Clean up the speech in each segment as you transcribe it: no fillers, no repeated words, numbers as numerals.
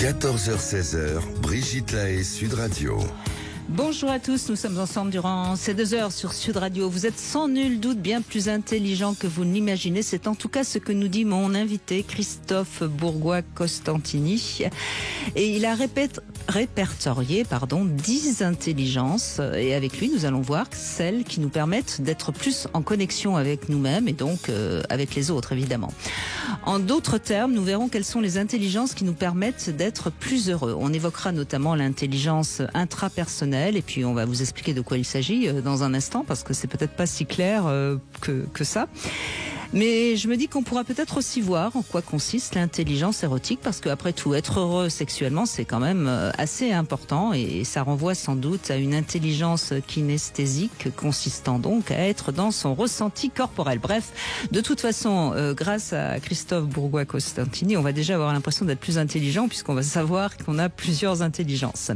14h-16h, Brigitte Lahaie, Sud Radio. Bonjour à tous, nous sommes ensemble durant ces 2 heures sur Sud Radio. Vous êtes sans nul doute bien plus intelligent que vous ne l'imaginez. C'est en tout cas ce que nous dit mon invité Christophe Bourgois-Costantini. Et il a répertorié 10 intelligences. Et avec lui, nous allons voir celles qui nous permettent d'être plus en connexion avec nous-mêmes et donc avec les autres, évidemment. En d'autres termes, nous verrons quelles sont les intelligences qui nous permettent d'être plus heureux. On évoquera notamment l'intelligence intrapersonnelle et puis on va vous expliquer de quoi il s'agit dans un instant parce que c'est peut-être pas si clair que ça. Mais je me dis qu'on pourra peut-être aussi voir en quoi consiste l'intelligence érotique parce qu'après tout, être heureux sexuellement, c'est quand même assez important et ça renvoie sans doute à une intelligence kinesthésique consistant donc à être dans son ressenti corporel. Bref, de toute façon, grâce à Christophe Bourgois-Costantini, on va déjà avoir l'impression d'être plus intelligent puisqu'on va savoir qu'on a plusieurs intelligences.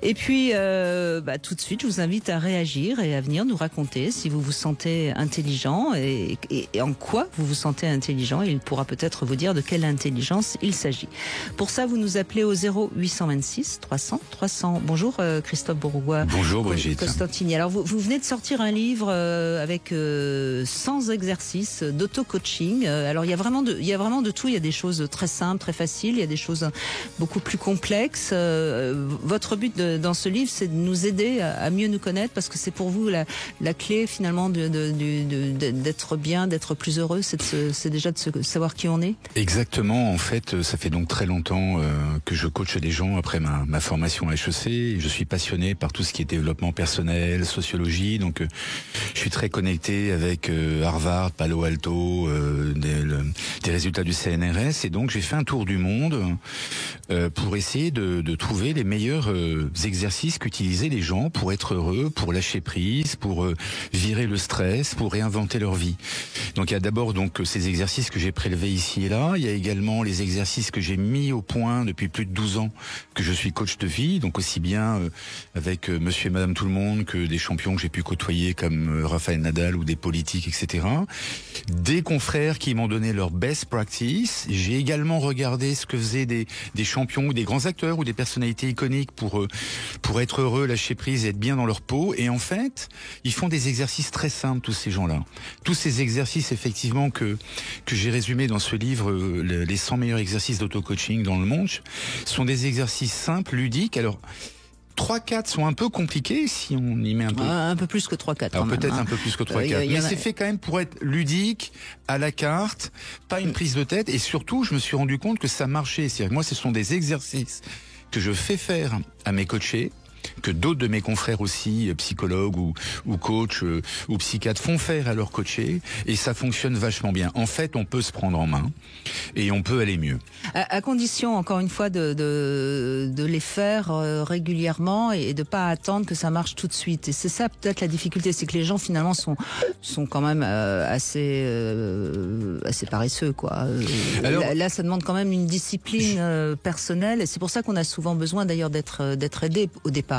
Et puis, tout de suite, je vous invite à réagir et à venir nous raconter si vous vous sentez intelligent et en quoi vous vous sentez intelligent. Il pourra peut-être vous dire de quelle intelligence il s'agit. Pour ça, vous nous appelez au 0826 300 300. Bonjour Christophe Bourgois. Bonjour Brigitte. Costantini. Alors vous venez de sortir un livre avec 100 exercices d'auto-coaching. Alors il y a vraiment de tout. Il y a des choses très simples, très faciles. Il y a des choses beaucoup plus complexes. Votre but dans ce livre, c'est de nous aider à mieux nous connaître parce que c'est pour vous la clé finalement d'être bien, d'être plus heureux, c'est déjà de savoir qui on est. Exactement, en fait, ça fait donc très longtemps que je coache des gens après ma formation à HEC. Je suis passionné par tout ce qui est développement personnel, sociologie, donc je suis très connecté avec Harvard, Palo Alto, des résultats du CNRS, et donc j'ai fait un tour du monde pour essayer de trouver les meilleurs exercices qu'utilisaient les gens pour être heureux, pour lâcher prise, pour virer le stress, pour réinventer leur vie. Donc il y a d'abord ces exercices que j'ai prélevés ici et là. Il y a également les exercices que j'ai mis au point depuis plus de 12 ans que je suis coach de vie. Donc aussi bien avec monsieur et madame tout le monde que des champions que j'ai pu côtoyer comme Rafael Nadal ou des politiques, etc. Des confrères qui m'ont donné leur best practice. J'ai également regardé ce que faisaient des champions ou des grands acteurs ou des personnalités iconiques pour être heureux, lâcher prise et être bien dans leur peau. Et en fait, ils font des exercices très simples, tous ces gens-là. Tous ces exercices, effectivement, que j'ai résumés dans ce livre, les 100 meilleurs exercices d'auto-coaching dans le monde, sont des exercices simples, ludiques. Alors, 3-4 sont un peu compliqués si on y met un peu. Un peu plus que 3-4. Alors peut-être un peu plus que 3-4. Mais c'est fait quand même pour être ludique, à la carte, pas une prise de tête. Et surtout, je me suis rendu compte que ça marchait. C'est-à-dire que moi, ce sont des exercices que je fais faire à mes coachés, que d'autres de mes confrères aussi, psychologues ou coachs ou psychiatres, font faire à leurs coachés, et ça fonctionne vachement bien. En fait, on peut se prendre en main et on peut aller mieux. À condition, encore une fois, de les faire régulièrement et de pas attendre que ça marche tout de suite. Et c'est ça peut-être la difficulté, c'est que les gens finalement sont quand même assez paresseux, quoi. Alors, là, ça demande quand même une discipline personnelle, et c'est pour ça qu'on a souvent besoin d'ailleurs d'être aidé au départ.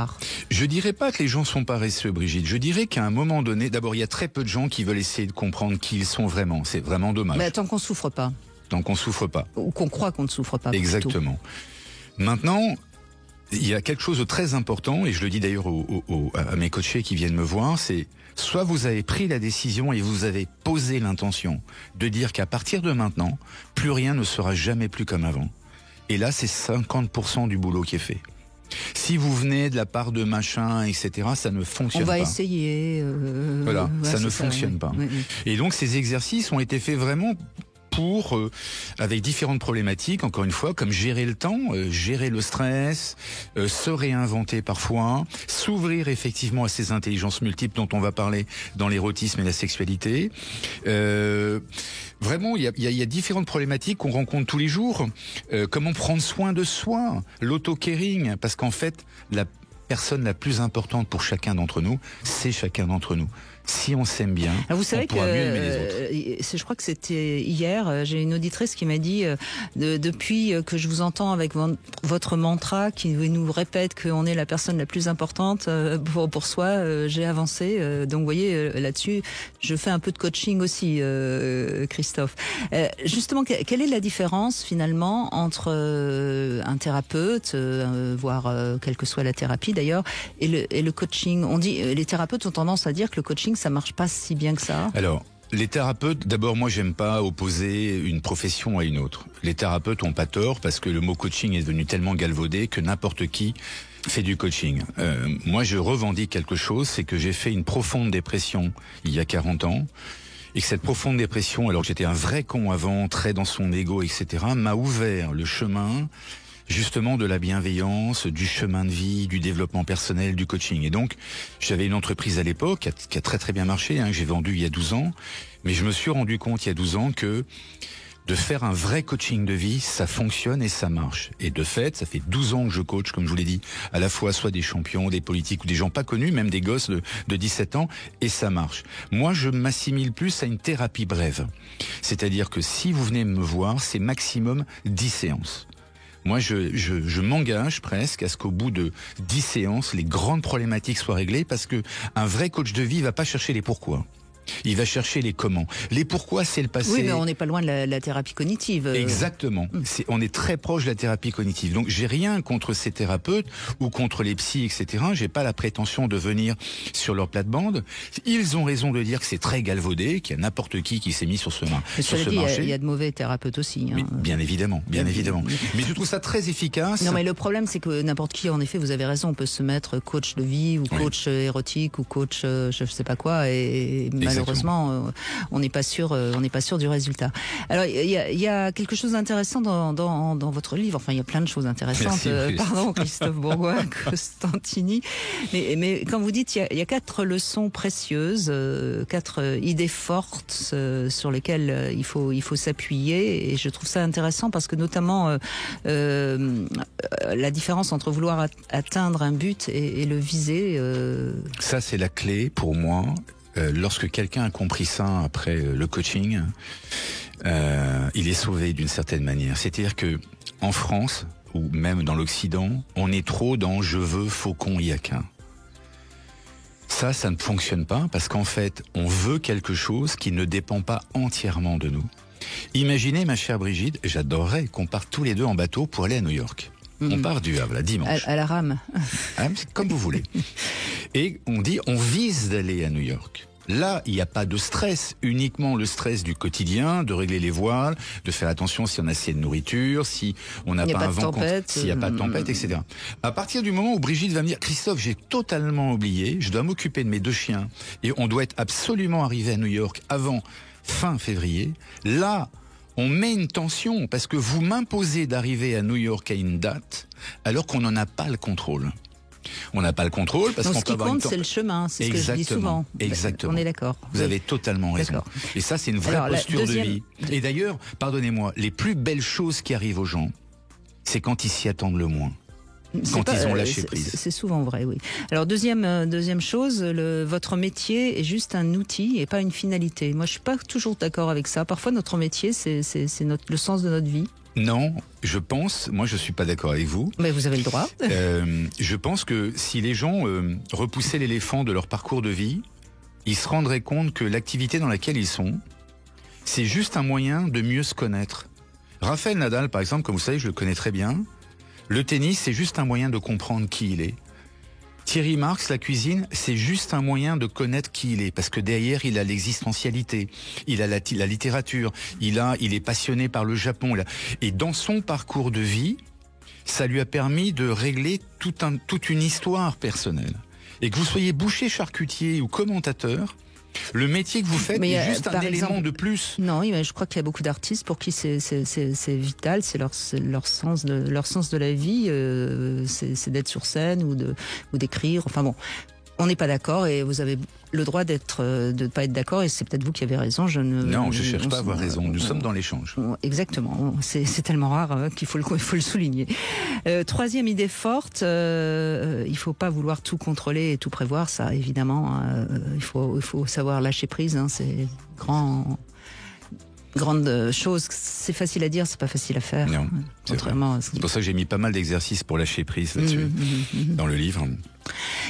Je dirais pas que les gens sont paresseux, Brigitte. Je dirais qu'à un moment donné, d'abord, il y a très peu de gens qui veulent essayer de comprendre qui ils sont vraiment. C'est vraiment dommage. Mais tant qu'on souffre pas. Tant qu'on souffre pas. Ou qu'on croit qu'on ne souffre pas. Exactement. Maintenant, il y a quelque chose de très important, et je le dis d'ailleurs à mes coachés qui viennent me voir, c'est soit vous avez pris la décision et vous avez posé l'intention de dire qu'à partir de maintenant, plus rien ne sera jamais plus comme avant. Et là, c'est 50% du boulot qui est fait. Si vous venez de la part de machin, etc., ça ne fonctionne pas. On va essayer. Voilà, ça ne fonctionne pas. Oui. Et donc ces exercices ont été faits vraiment pour, avec différentes problématiques, encore une fois, comme gérer le temps, gérer le stress, se réinventer parfois, s'ouvrir effectivement à ces intelligences multiples dont on va parler dans l'érotisme et la sexualité. Vraiment, il y a différentes problématiques qu'on rencontre tous les jours. Comment prendre soin de soi, l'auto-caring, parce qu'en fait, la personne la plus importante pour chacun d'entre nous, c'est chacun d'entre nous. Si on s'aime bien, vous savez on pourra mieux aimer les autres. Je crois que c'était hier, j'ai une auditrice qui m'a dit depuis que je vous entends avec votre mantra qui nous répète qu'on est la personne la plus importante pour soi, j'ai avancé. Donc vous voyez, là-dessus, je fais un peu de coaching aussi, Christophe. Justement, quelle est la différence finalement entre un thérapeute, voire quelle que soit la thérapie d'ailleurs, et le coaching? On dit, les thérapeutes ont tendance à dire que le coaching, ça marche pas si bien que ça. Alors, les thérapeutes, d'abord, moi, j'aime pas opposer une profession à une autre. Les thérapeutes ont pas tort parce que le mot coaching est devenu tellement galvaudé que n'importe qui fait du coaching. Moi, je revendique quelque chose, c'est que j'ai fait une profonde dépression il y a 40 ans. Et que cette profonde dépression, alors que j'étais un vrai con avant, très dans son ego, etc., m'a ouvert le chemin justement de la bienveillance, du chemin de vie, du développement personnel, du coaching. Et donc, j'avais une entreprise à l'époque qui a très très bien marché, que j'ai vendue il y a 12 ans, mais je me suis rendu compte il y a 12 ans que de faire un vrai coaching de vie, ça fonctionne et ça marche. Et de fait, ça fait 12 ans que je coach, comme je vous l'ai dit, à la fois soit des champions, des politiques ou des gens pas connus, même des gosses de 17 ans, et ça marche. Moi, je m'assimile plus à une thérapie brève. C'est-à-dire que si vous venez me voir, c'est maximum 10 séances. Moi, je m'engage presque à ce qu'au bout de 10 séances, les grandes problématiques soient réglées, parce que un vrai coach de vie va pas chercher les pourquoi. Il va chercher les comment. Les pourquoi, c'est le passé. Oui, mais on n'est pas loin de la thérapie cognitive. Exactement. On est très proche de la thérapie cognitive. Donc, j'ai rien contre ces thérapeutes ou contre les psys, etc. J'ai pas la prétention de venir sur leur plate-bande. Ils ont raison de dire que c'est très galvaudé, qu'il y a n'importe qui s'est mis sur ce marché. Il y a de mauvais thérapeutes aussi. Mais, bien évidemment, bien évidemment. Mais je trouve ça très efficace. Non, mais le problème, c'est que n'importe qui, en effet, vous avez raison, on peut se mettre coach de vie ou coach érotique ou coach, je sais pas quoi, et malheureusement, on n'est pas sûr du résultat. Alors, il y a quelque chose d'intéressant dans votre livre. Enfin, il y a plein de choses intéressantes. Merci, pardon, Christophe Bourgois-Costantini. Mais quand vous dites, il y a 4 leçons précieuses, 4 idées fortes sur lesquelles il faut s'appuyer. Et je trouve ça intéressant parce que notamment la différence entre vouloir atteindre un but et le viser. Ça, c'est la clé pour moi. Lorsque quelqu'un a compris ça après le coaching, il est sauvé d'une certaine manière. C'est-à-dire que en France, ou même dans l'Occident, on est trop dans « je veux, faucon, yaquin ». Ça ne fonctionne pas parce qu'en fait, on veut quelque chose qui ne dépend pas entièrement de nous. Imaginez, ma chère Brigitte, j'adorerais qu'on parte tous les deux en bateau pour aller à New York. On part du Havre, là, dimanche. À la rame. Comme vous voulez. Et on vise d'aller à New York. Là, il n'y a pas de stress, uniquement le stress du quotidien, de régler les voiles, de faire attention si on a assez de nourriture, si on n'a pas un vent, s'il n'y a pas de tempête, etc. À partir du moment où Brigitte va me dire, Christophe, j'ai totalement oublié, je dois m'occuper de mes 2 chiens, et on doit être absolument arrivé à New York avant fin février, là, on met une tension, parce que vous m'imposez d'arriver à New York à une date, alors qu'on n'en a pas le contrôle. On n'a pas le contrôle parce qu'on peut avoir une ce qui compte, c'est le chemin, c'est ce que je dis souvent. Exactement. On est d'accord. Vous avez totalement raison. Et ça, c'est une vraie posture de vie. Et d'ailleurs, pardonnez-moi, les plus belles choses qui arrivent aux gens, c'est quand ils s'y attendent le moins. Quand ils ont lâché prise. C'est souvent vrai, oui. Alors deuxième chose, votre métier est juste un outil et pas une finalité. Moi, je suis pas toujours d'accord avec ça. Parfois, notre métier, c'est le sens de notre vie. Non, je pense, moi je suis pas d'accord avec vous. Mais vous avez le droit. Je pense que si les gens repoussaient l'éléphant de leur parcours de vie, ils se rendraient compte que l'activité dans laquelle ils sont, c'est juste un moyen de mieux se connaître. Raphaël Nadal, par exemple, comme vous savez, je le connais très bien. Le tennis, c'est juste un moyen de comprendre qui il est. Thierry Marx, la cuisine, c'est juste un moyen de connaître qui il est, parce que derrière, il a l'existentialité, il a la littérature, il est passionné par le Japon. Et dans son parcours de vie, ça lui a permis de régler toute une histoire personnelle. Et que vous soyez boucher, charcutier ou commentateur, le métier que vous faites est juste un élément de plus. Non, je crois qu'il y a beaucoup d'artistes pour qui c'est vital, c'est leur sens de la vie, c'est d'être sur scène ou d'écrire. Enfin bon, On n'est pas d'accord et vous avez le droit de ne pas être d'accord et c'est peut-être vous qui avez raison. Non, je cherche pas à avoir raison. Nous sommes dans l'échange. Exactement. C'est tellement rare qu'il faut le souligner. Troisième idée forte, il faut pas vouloir tout contrôler et tout prévoir. Ça, évidemment, il faut savoir lâcher prise. C'est grande chose. C'est facile à dire, c'est pas facile à faire. Non, c'est pour ça que j'ai mis pas mal d'exercices pour lâcher prise là-dessus dans le livre.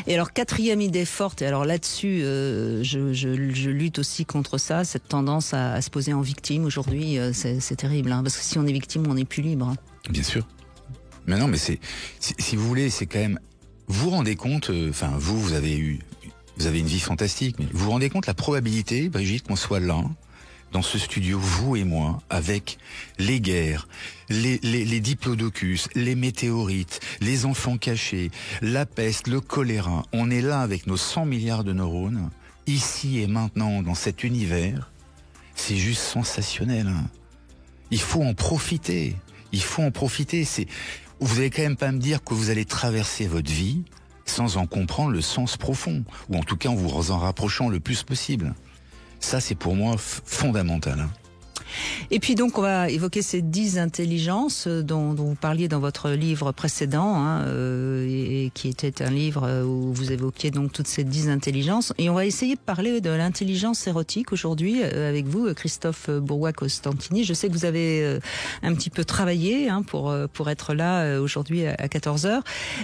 Et alors, quatrième idée forte, et alors là-dessus, je lutte aussi contre ça, cette tendance à se poser en victime aujourd'hui, c'est terrible, parce que si on est victime, on n'est plus libre. Bien sûr. Mais non, mais si vous voulez, c'est quand même, vous vous rendez compte, vous avez une vie fantastique, mais vous vous rendez compte la probabilité, Brigitte, qu'on soit là, dans ce studio, vous et moi, avec les guerres, les diplodocus, les météorites, les enfants cachés, la peste, le choléra. On est là avec nos 100 milliards de neurones, ici et maintenant, dans cet univers. C'est juste sensationnel. Il faut en profiter. Vous allez quand même pas me dire que vous allez traverser votre vie sans en comprendre le sens profond, ou en tout cas en vous en rapprochant le plus possible. Ça, c'est pour moi fondamental. Et puis donc, on va évoquer ces 10 intelligences dont vous parliez dans votre livre précédent, et qui était un livre où vous évoquiez donc toutes ces 10 intelligences. Et on va essayer de parler de l'intelligence érotique aujourd'hui avec vous, Christophe Bourgois-Costantini. Je sais que vous avez un petit peu travaillé pour être là aujourd'hui à 14h.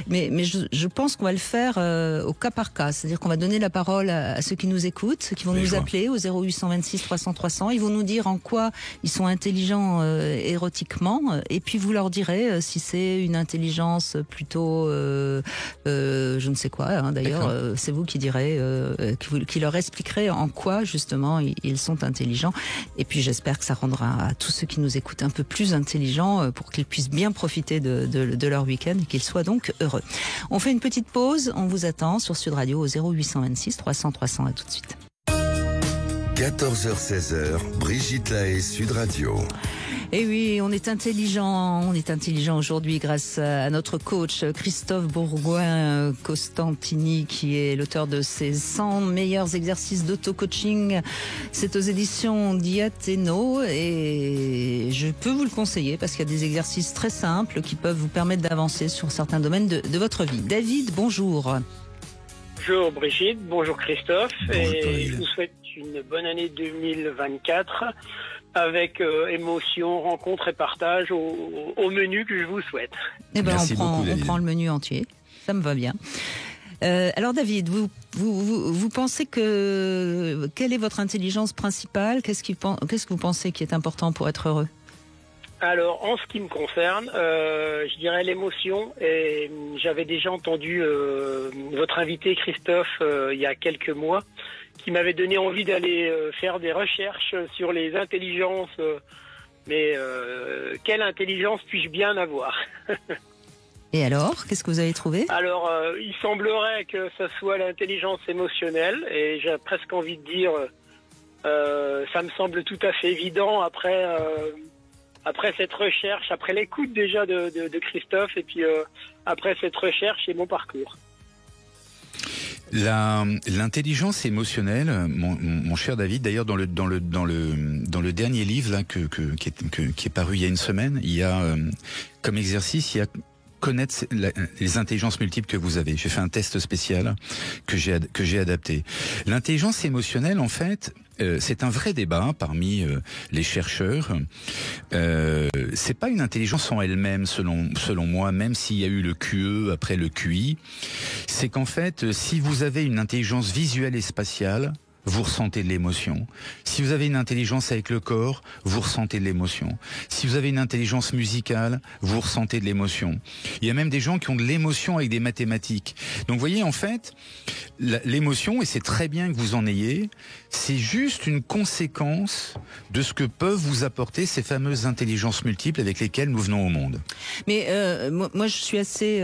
Mais je pense qu'on va le faire au cas par cas. C'est-à-dire qu'on va donner la parole à ceux qui nous écoutent, qui vont nous appeler au 0826 300 300. Ils vont nous dire en quoi ils sont intelligents érotiquement, et puis vous leur direz si c'est une intelligence plutôt je ne sais quoi, d'ailleurs c'est vous qui direz, qui leur expliquerez en quoi justement ils sont intelligents, et puis j'espère que ça rendra à tous ceux qui nous écoutent un peu plus intelligents pour qu'ils puissent bien profiter de leur week-end et qu'ils soient donc heureux. On fait une petite pause, on vous attend sur Sud Radio au 0826 300 300, à tout de suite. 14h-16h, Brigitte Lahaie, Sud Radio. Et oui, on est intelligent aujourd'hui grâce à notre coach Christophe Bourgois-Costantini, qui est l'auteur de ces 100 meilleurs exercices d'auto-coaching. C'est aux éditions Diathéno et je peux vous le conseiller parce qu'il y a des exercices très simples qui peuvent vous permettre d'avancer sur certains domaines de votre vie. David, bonjour. Bonjour Brigitte, bonjour Christophe, bonjour, et je vous souhaite une bonne année 2024 avec émotion, rencontre et partage au menu que je vous souhaite. Eh ben, on prend le menu entier, ça me va bien. Alors David, vous pensez quelle est votre intelligence principale ? Qu'est-ce que vous pensez qui est important pour être heureux ? Alors, en ce qui me concerne, je dirais l'émotion. Et j'avais déjà entendu votre invité Christophe il y a quelques mois, qui m'avait donné envie d'aller faire des recherches sur les intelligences. Mais quelle intelligence puis-je bien avoir ? Et alors, qu'est-ce que vous avez trouvé ? Alors, il semblerait que ce soit l'intelligence émotionnelle, et j'ai presque envie de dire, ça me semble tout à fait évident après cette recherche, après l'écoute déjà de Christophe, et puis après cette recherche et mon parcours. L'intelligence émotionnelle, mon cher David, d'ailleurs dans le dernier livre là qui est paru il y a une semaine, il y a comme exercice, il y a connaître les intelligences multiples que vous avez. J'ai fait un test spécial que j'ai adapté. L'intelligence émotionnelle, en fait, c'est un vrai débat parmi les chercheurs. C'est pas une intelligence en elle-même, selon moi, même s'il y a eu le QE après le QI. C'est qu'en fait, si vous avez une intelligence visuelle et spatiale, vous ressentez de l'émotion. Si vous avez une intelligence avec le corps, vous ressentez de l'émotion. Si vous avez une intelligence musicale, vous ressentez de l'émotion. Il y a même des gens qui ont de l'émotion avec des mathématiques. Donc vous voyez, en fait, l'émotion, et c'est très bien que vous en ayez, c'est juste une conséquence de ce que peuvent vous apporter ces fameuses intelligences multiples avec lesquelles nous venons au monde. Mais moi, je suis assez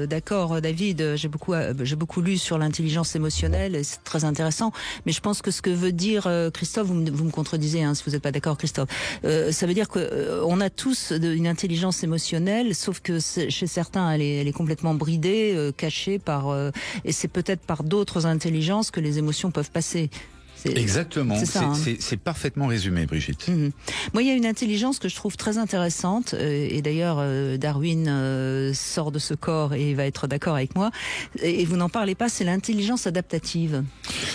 d'accord, David. J'ai beaucoup lu sur l'intelligence émotionnelle, et c'est très intéressant. Mais je pense que ce que veut dire Christophe, vous me contredisez si vous n'êtes pas d'accord, Christophe, ça veut dire qu'on a tous une intelligence émotionnelle, sauf que chez certains, elle est complètement bridée, cachée et c'est peut-être par d'autres intelligences que les émotions peuvent passer. Exactement, c'est parfaitement résumé, Brigitte. Moi, il y a une intelligence que je trouve très intéressante, et d'ailleurs Darwin sort de ce corps et va être d'accord avec moi, et vous n'en parlez pas, c'est l'intelligence adaptative.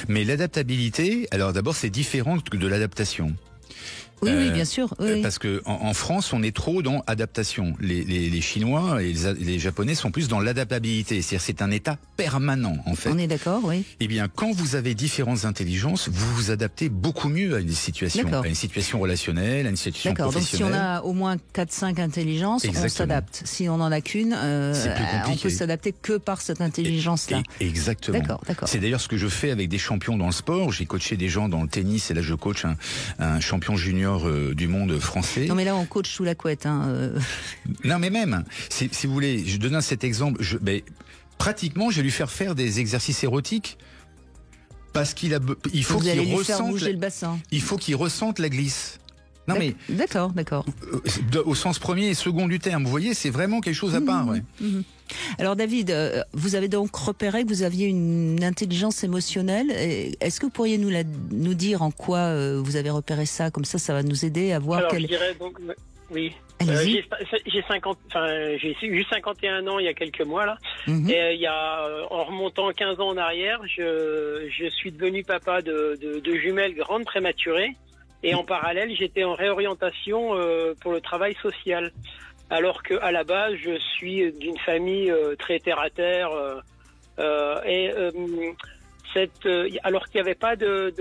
Mais l'adaptabilité, alors d'abord c'est différent de l'adaptation. Oui, bien sûr. Oui. Parce que en France, on est trop dans adaptation. Les Chinois et les Japonais sont plus dans l'adaptabilité. C'est-à-dire, c'est un état permanent, en fait. On est d'accord, oui. Eh bien, quand vous avez différentes intelligences, vous vous adaptez beaucoup mieux à une situation relationnelle, à une situation professionnelle. Donc, si on a au moins 4-5 intelligences, on s'adapte. Si on n'en a qu'une, on peut s'adapter que par cette intelligence-là. Exactement. D'accord. C'est d'ailleurs ce que je fais avec des champions dans le sport. J'ai coaché des gens dans le tennis et là, je coach un champion junior du monde français. Non mais là on coach sous la couette. Non mais même, si vous voulez, je donne cet exemple, pratiquement je vais lui faire des exercices érotiques parce il faut qu'il ressente le bassin. Il faut qu'il ressente la glisse. Non mais d'accord. Au sens premier et second du terme, vous voyez, c'est vraiment quelque chose à part. Alors David, vous avez donc repéré que vous aviez une intelligence émotionnelle. Est-ce que vous pourriez nous dire en quoi vous avez repéré ça? Comme ça va nous aider à voir. Alors je dirais donc oui. J'ai eu 51 ans il y a quelques mois là. Et en remontant 15 ans en arrière, je suis devenu papa de jumelles grandes prématurées. Et en parallèle, j'étais en réorientation pour le travail social. Alors que à la base, je suis d'une famille très terre à terre. Alors qu'il n'y avait pas de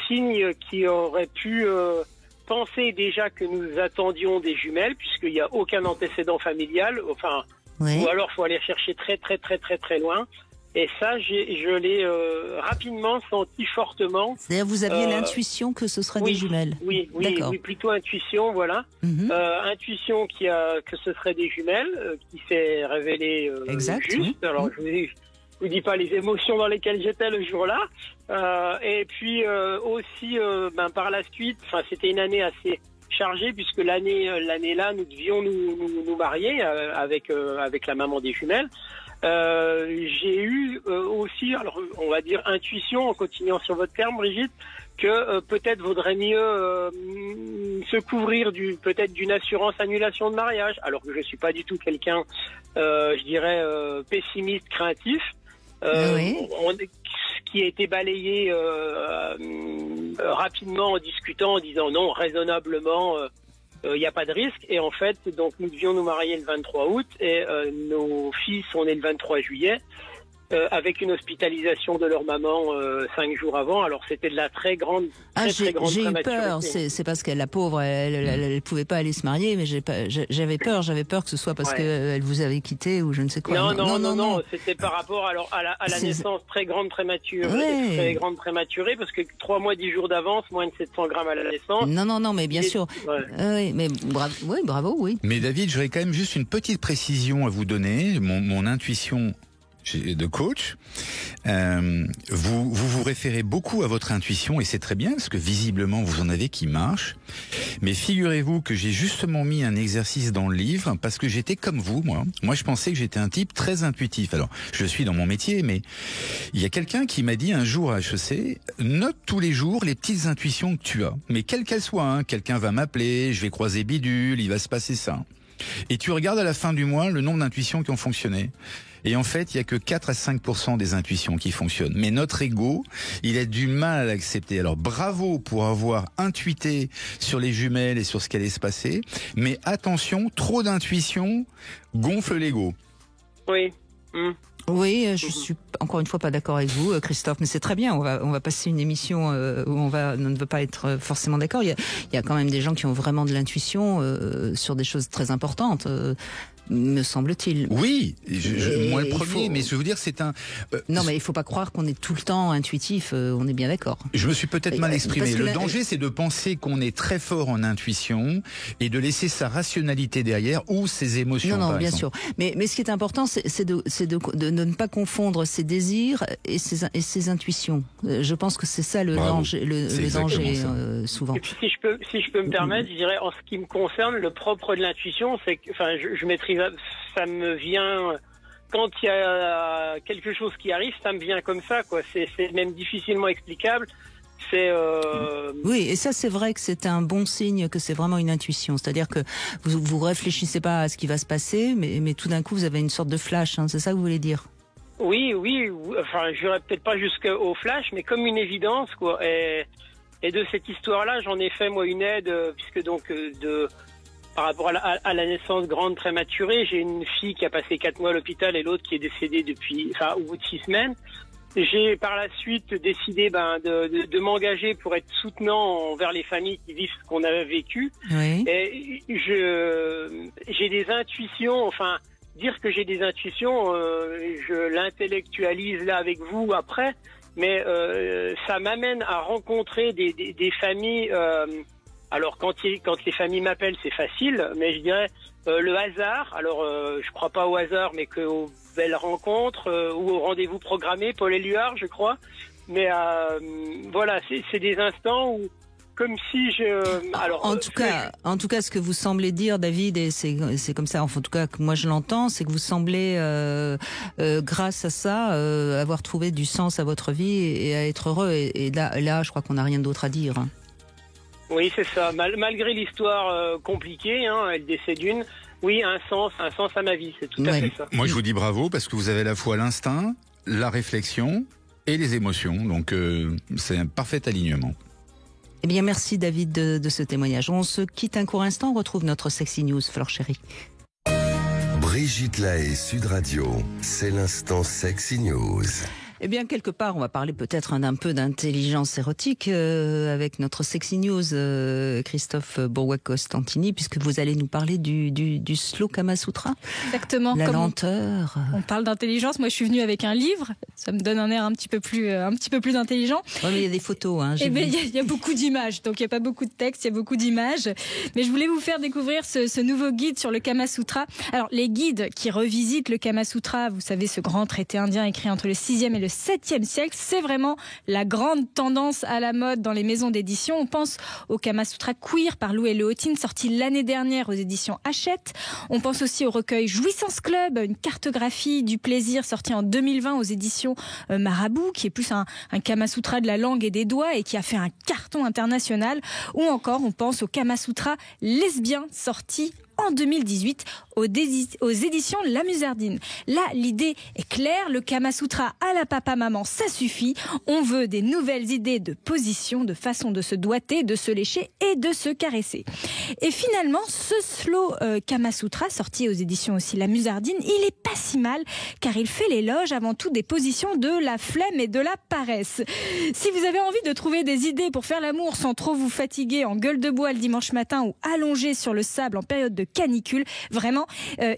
signes qui auraient pu penser déjà que nous attendions des jumelles, puisqu'il n'y a aucun antécédent familial. Enfin, ou alors il faut aller chercher très très très très très loin. Et ça, je l'ai rapidement senti fortement. C'est-à-dire, vous aviez l'intuition que ce serait des jumelles. Oui, plutôt intuition, voilà. Intuition que ce serait des jumelles, qui s'est révélée juste. Alors, je vous dis pas les émotions dans lesquelles j'étais le jour-là. Et puis aussi, par la suite, c'était une année assez chargée puisque l'année-là, nous devions nous marier avec la maman des jumelles. J'ai eu aussi, alors on va dire intuition, en continuant sur votre terme, Brigitte, que peut-être vaudrait mieux se couvrir peut-être d'une assurance annulation de mariage, alors que je suis pas du tout quelqu'un, je dirais pessimiste, craintif, qui a été balayé rapidement en discutant, en disant non, raisonnablement. Il n'y a pas de risque, et en fait, donc nous devions nous marier le 23 août et nos fils sont nés le 23 juillet avec une hospitalisation de leur maman 5 jours avant. Alors c'était de la très grande j'ai eu peur, c'est parce que la pauvre elle pouvait pas aller se marier, mais j'avais peur que ce soit parce qu'elle vous avait quitté ou je ne sais quoi. Non, c'était par rapport à la naissance très grande prématurée, parce que 3 mois 10 jours d'avance, moins de 700 grammes à la naissance. Non, mais bien sûr. Mais bravo. Mais David, j'aurais quand même juste une petite précision à vous donner, mon intuition de coach. Vous référez beaucoup à votre intuition et c'est très bien parce que visiblement vous en avez qui marche. Mais figurez-vous que j'ai justement mis un exercice dans le livre parce que j'étais comme vous, moi. Moi, je pensais que j'étais un type très intuitif. Alors, je suis dans mon métier, mais il y a quelqu'un qui m'a dit un jour à HEC, note tous les jours les petites intuitions que tu as. Mais quelles qu'elles soient, quelqu'un va m'appeler, je vais croiser bidule, il va se passer ça. Et tu regardes à la fin du mois le nombre d'intuitions qui ont fonctionné. Et en fait, il y a que 4 à 5% des intuitions qui fonctionnent. Mais notre ego, il a du mal à l'accepter. Alors bravo pour avoir intuité sur les jumelles et sur ce qui allait se passer. Mais attention, trop d'intuition gonfle l'ego. Oui. Oui, je suis encore une fois pas d'accord avec vous, Christophe, mais c'est très bien. On va passer une émission où on ne veut pas être forcément d'accord. Il y a quand même des gens qui ont vraiment de l'intuition sur des choses très importantes. me semble-t-il. Oui, moi le premier, mais je veux dire, c'est un... non, mais il ne faut pas croire qu'on est tout le temps intuitif, on est bien d'accord. Je me suis peut-être mal exprimé. Le danger, c'est de penser qu'on est très fort en intuition et de laisser sa rationalité derrière ou ses émotions, non, par bien exemple. sûr. Mais ce qui est important, c'est de ne pas confondre ses désirs et ses intuitions. Je pense que c'est ça le danger, le danger souvent. Et puis si je peux me permettre, je dirais en ce qui me concerne, le propre de l'intuition, c'est que, enfin, je maîtrise, ça me vient quand il y a quelque chose qui arrive, ça me vient comme ça, quoi. C'est même difficilement explicable. Oui, et ça c'est vrai que c'est un bon signe que c'est vraiment une intuition. C'est-à-dire que vous réfléchissez pas à ce qui va se passer, mais tout d'un coup vous avez une sorte de flash. Hein, c'est ça que vous voulez dire? Oui. Enfin, je n'irai peut-être pas jusqu'au flash, mais comme une évidence, quoi. Et de cette histoire-là, j'en ai fait moi une aide, puisque donc par rapport à la naissance grande prématurée, j'ai une fille qui a passé 4 mois à l'hôpital et l'autre qui est décédée au bout de 6 semaines. J'ai par la suite décidé de m'engager pour être soutenant envers les familles qui vivent ce qu'on a vécu. Oui. Et j'ai des intuitions, enfin dire que j'ai des intuitions, je l'intellectualise là avec vous après, mais ça m'amène à rencontrer des familles. Alors quand les familles m'appellent, c'est facile, mais je dirais le hasard. Alors je crois pas au hasard, mais qu'aux belles rencontres ou au rendez-vous programmé, Paul Éluard, je crois. Mais voilà, c'est des instants où, comme si je. Alors en tout cas, ce que vous semblez dire, David, et c'est comme ça. En tout cas, que moi je l'entends, c'est que vous semblez, grâce à ça, avoir trouvé du sens à votre vie et à être heureux. Et là, je crois qu'on n'a rien d'autre à dire. Hein. Oui, c'est ça. Malgré l'histoire compliquée, elle décède d'une. Oui, un sens à ma vie, c'est tout à fait ça. Moi, je vous dis bravo parce que vous avez à la fois l'instinct, la réflexion et les émotions. Donc, c'est un parfait alignement. Eh bien, merci David de ce témoignage. On se quitte un court instant, on retrouve notre Sexy News, Flore Chérie. Brigitte Lahaie, Sud Radio, c'est l'instant Sexy News. Eh bien, quelque part, on va parler peut-être un peu d'intelligence érotique avec notre Sexy News, Christophe Bourgois-Costantini, puisque vous allez nous parler du slow Kama Sutra. Exactement. La lenteur. On parle d'intelligence. Moi, je suis venue avec un livre. Ça me donne un air un petit peu plus intelligent. Oui, mais il y a des photos. Hein, il y a beaucoup d'images. Donc, il n'y a pas beaucoup de texte, il y a beaucoup d'images. Mais je voulais vous faire découvrir ce nouveau guide sur le Kama Sutra. Alors, les guides qui revisitent le Kama Sutra, vous savez, ce grand traité indien écrit entre le 6e et le 7e siècle, c'est vraiment la grande tendance à la mode dans les maisons d'édition. On pense au Kama Sutra Queer par Lou et Leotine, sorti l'année dernière aux éditions Hachette. On pense aussi au recueil Jouissance Club, une cartographie du plaisir sorti en 2020 aux éditions Marabout, qui est plus un Kama Sutra de la langue et des doigts et qui a fait un carton international. Ou encore, on pense au Kama Sutra lesbien sorti en 2018 aux éditions La Musardine. Là, l'idée est claire, le Kama Sutra à la papa-maman, ça suffit. On veut des nouvelles idées de position, de façon de se doiter, de se lécher et de se caresser. Et finalement, ce slow Kama Sutra, sorti aux éditions aussi La Musardine, il est pas si mal, car il fait l'éloge avant tout des positions de la flemme et de la paresse. Si vous avez envie de trouver des idées pour faire l'amour sans trop vous fatiguer en gueule de bois le dimanche matin ou allongé sur le sable en période de canicule, vraiment,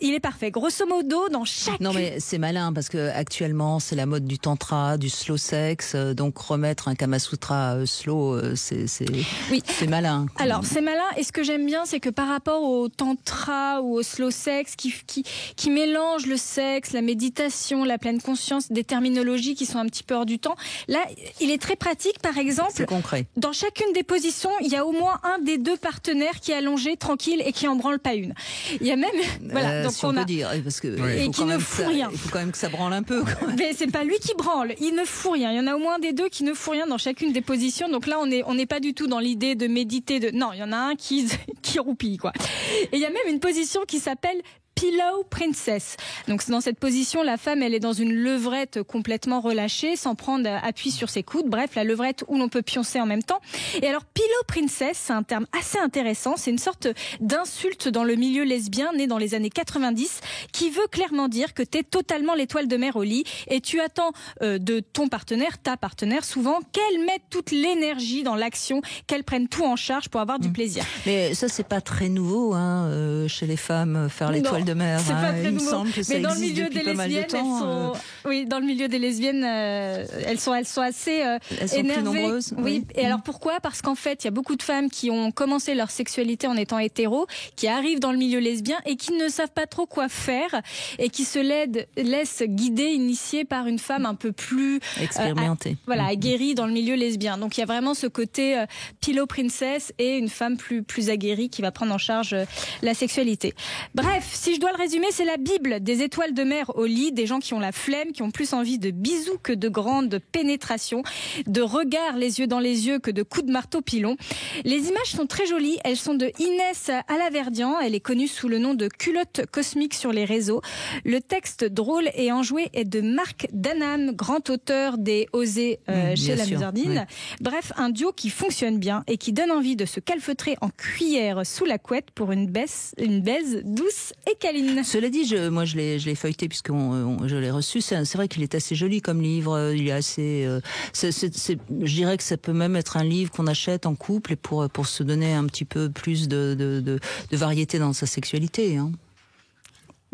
il est parfait. Grosso modo, dans chaque... Non mais c'est malin parce que actuellement c'est la mode du tantra, du slow sex, donc remettre un Kama Sutra slow, c'est malin. Alors c'est malin, et ce que j'aime bien, c'est que par rapport au tantra ou au slow sex qui mélange le sexe, la méditation, la pleine conscience, des terminologies qui sont un petit peu hors du temps, là il est très pratique. Par exemple, c'est concret. Dans chacune des positions, il y a au moins un des deux partenaires qui est allongé, tranquille et qui en branle pas une. Il y a même, voilà, donc si on peut dire, parce que et qui ne fout rien. Il faut quand même que ça branle un peu. Mais c'est pas lui qui branle, il ne fout rien. Il y en a au moins des deux qui ne fout rien dans chacune des positions. Donc là, on n'est pas du tout dans l'idée de méditer. Non, il y en a un qui roupille, quoi. Et il y a même une position qui s'appelle Pillow Princess. Donc dans cette position, la femme, elle est dans une levrette complètement relâchée, sans prendre appui sur ses coudes. Bref, la levrette où l'on peut pioncer en même temps. Et alors, Pillow Princess, c'est un terme assez intéressant. C'est une sorte d'insulte dans le milieu lesbien, né dans les années 90, qui veut clairement dire que t'es totalement l'étoile de mer au lit et tu attends de ton partenaire, ta partenaire, souvent, qu'elle mette toute l'énergie dans l'action, qu'elle prenne tout en charge pour avoir du plaisir. Mais ça, c'est pas très nouveau, hein, chez les femmes, faire l'étoile de de mer. C'est pas très Il me nouveau. semble que ça Mais dans le existe milieu depuis des pas mal de lesbiennes, temps. oui, dans le milieu des lesbiennes, elles sont assez Elles sont énervées. plus nombreuses. Oui. Et alors pourquoi ? Parce qu'en fait, il y a beaucoup de femmes qui ont commencé leur sexualité en étant hétéros, qui arrivent dans le milieu lesbien et qui ne savent pas trop quoi faire et qui se laissent guider, initier par une femme un peu plus expérimentée. Aguerrie dans le milieu lesbien. Donc il y a vraiment ce côté pillow princess et une femme plus aguerrie qui va prendre en charge la sexualité. Bref, si je dois le résumer, c'est la Bible des étoiles de mer au lit, des gens qui ont la flemme, qui ont plus envie de bisous que de grandes pénétrations, de regards les yeux dans les yeux que de coups de marteau pilon. Les images sont très jolies, elles sont de Inès Alaverdian, elle est connue sous le nom de Culotte Cosmique sur les réseaux. Le texte drôle et enjoué est de Marc Danam, grand auteur des Osées chez la Musardine. Oui. Bref, un duo qui fonctionne bien et qui donne envie de se calfeutrer en cuillère sous la couette pour une baise douce et câline. Cela dit, je l'ai feuilleté puisque je l'ai reçu. C'est vrai qu'il est assez joli comme livre. Il est assez. Je dirais que ça peut même être un livre qu'on achète en couple et pour se donner un petit peu plus de variété dans sa sexualité. Hein.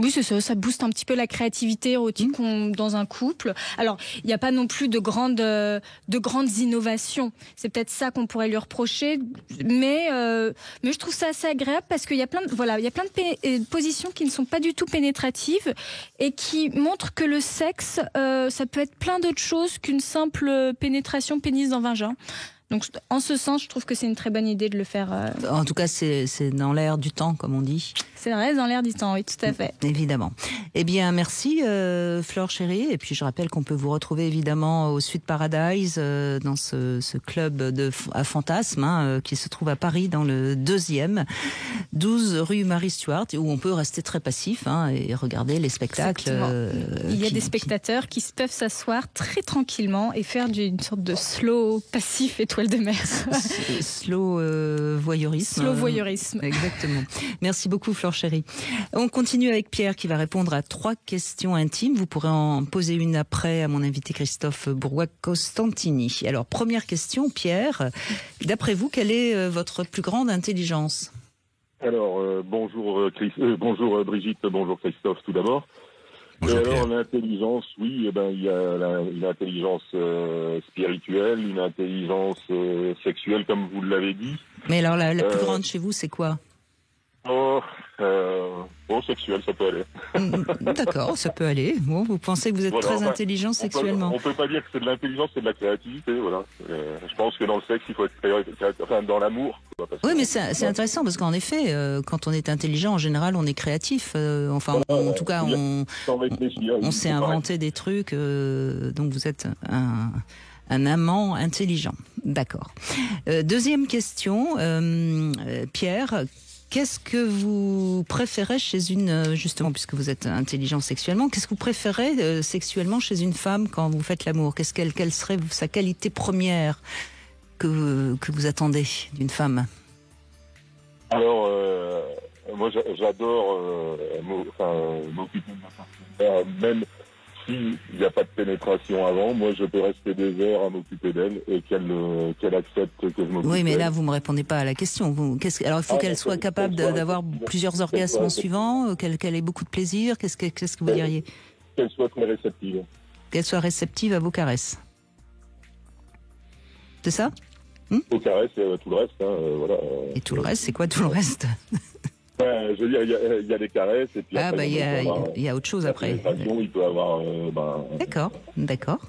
Oui, c'est ça. Ça booste un petit peu la créativité érotique dans un couple. Alors, il n'y a pas non plus de grandes innovations. C'est peut-être ça qu'on pourrait lui reprocher. Mais je trouve ça assez agréable parce qu'il y a plein de positions qui ne sont pas du tout pénétratives et qui montrent que le sexe, ça peut être plein d'autres choses qu'une simple pénétration pénis dans vagin. Donc, en ce sens, je trouve que c'est une très bonne idée de le faire. En tout cas, c'est dans l'air du temps, comme on dit. C'est vrai, dans l'air du temps, oui, tout à fait. Évidemment. Eh bien, merci, Flore Chéri. Et puis, je rappelle qu'on peut vous retrouver, évidemment, au Sweet Paradise, dans ce club à fantasmes, qui se trouve à Paris, dans le 2e, 12 rue Marie-Stuart, où on peut rester très passif et regarder les spectacles. Il y a des spectateurs qui peuvent s'asseoir très tranquillement et faire une sorte de slow passif étoile de mer. Slow voyeurisme. Slow voyeurisme. Exactement. Merci beaucoup, Flore Chéri. On continue avec Pierre qui va répondre à 3 questions intimes. Vous pourrez en poser une après à mon invité Christophe Bourgois-Costantini. Alors, première question, Pierre. D'après vous, quelle est votre plus grande intelligence ? Alors, bonjour Brigitte, bonjour Christophe tout d'abord. Bonjour, alors l'intelligence, oui, il y a l'intelligence spirituelle, une intelligence sexuelle comme vous l'avez dit. Mais alors la plus grande chez vous, c'est quoi ? Sexuel, ça peut aller. D'accord, ça peut aller. Bon, vous pensez que vous êtes très intelligent sexuellement ? On peut pas dire que c'est de l'intelligence, c'est de la créativité, voilà. Je pense que dans le sexe, il faut être dans l'amour. Oui, mais c'est intéressant parce qu'en effet, quand on est intelligent, en général, on est créatif. En tout cas, on sait inventer des trucs. Donc, vous êtes un amant intelligent. D'accord. Deuxième question, Pierre. Qu'est-ce que vous préférez chez justement, puisque vous êtes intelligent sexuellement, qu'est-ce que vous préférez sexuellement chez une femme quand vous faites l'amour ? Quelle serait sa qualité première que vous attendez d'une femme ? Alors, moi j'adore m'occuper de ma partenaire, même s'il n'y a pas de pénétration avant, moi je peux rester des heures à m'occuper d'elle et qu'elle accepte que je m'occupe d'elle. Oui, mais là vous me répondez pas à la question. Alors il faut qu'elle soit capable d'avoir plusieurs orgasmes suivants, qu'elle ait beaucoup de plaisir. Qu'est-ce que vous diriez ? Qu'elle soit très réceptive. Qu'elle soit réceptive à vos caresses. C'est ça ? Aux caresses et tout le reste, voilà. Et tout le reste, c'est quoi tout le reste ? Je veux dire, il y a des caresses et puis après, il y a autre chose après. Il peut avoir. D'accord.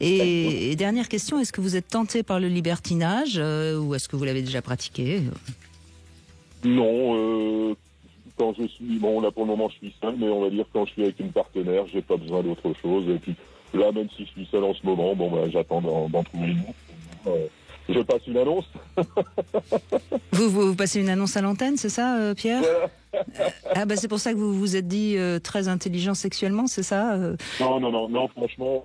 Et dernière question, est-ce que vous êtes tenté par le libertinage ou est-ce que vous l'avez déjà pratiqué ? Non. Quand je suis là pour le moment je suis seul, mais on va dire quand je suis avec une partenaire, j'ai pas besoin d'autre chose. Et puis là, même si je suis seul en ce moment, j'attends d'en trouver une autre. Je passe une annonce. Vous passez une annonce à l'antenne, c'est ça, Pierre ? C'est pour ça que vous vous êtes dit très intelligent sexuellement, c'est ça ? Non, franchement,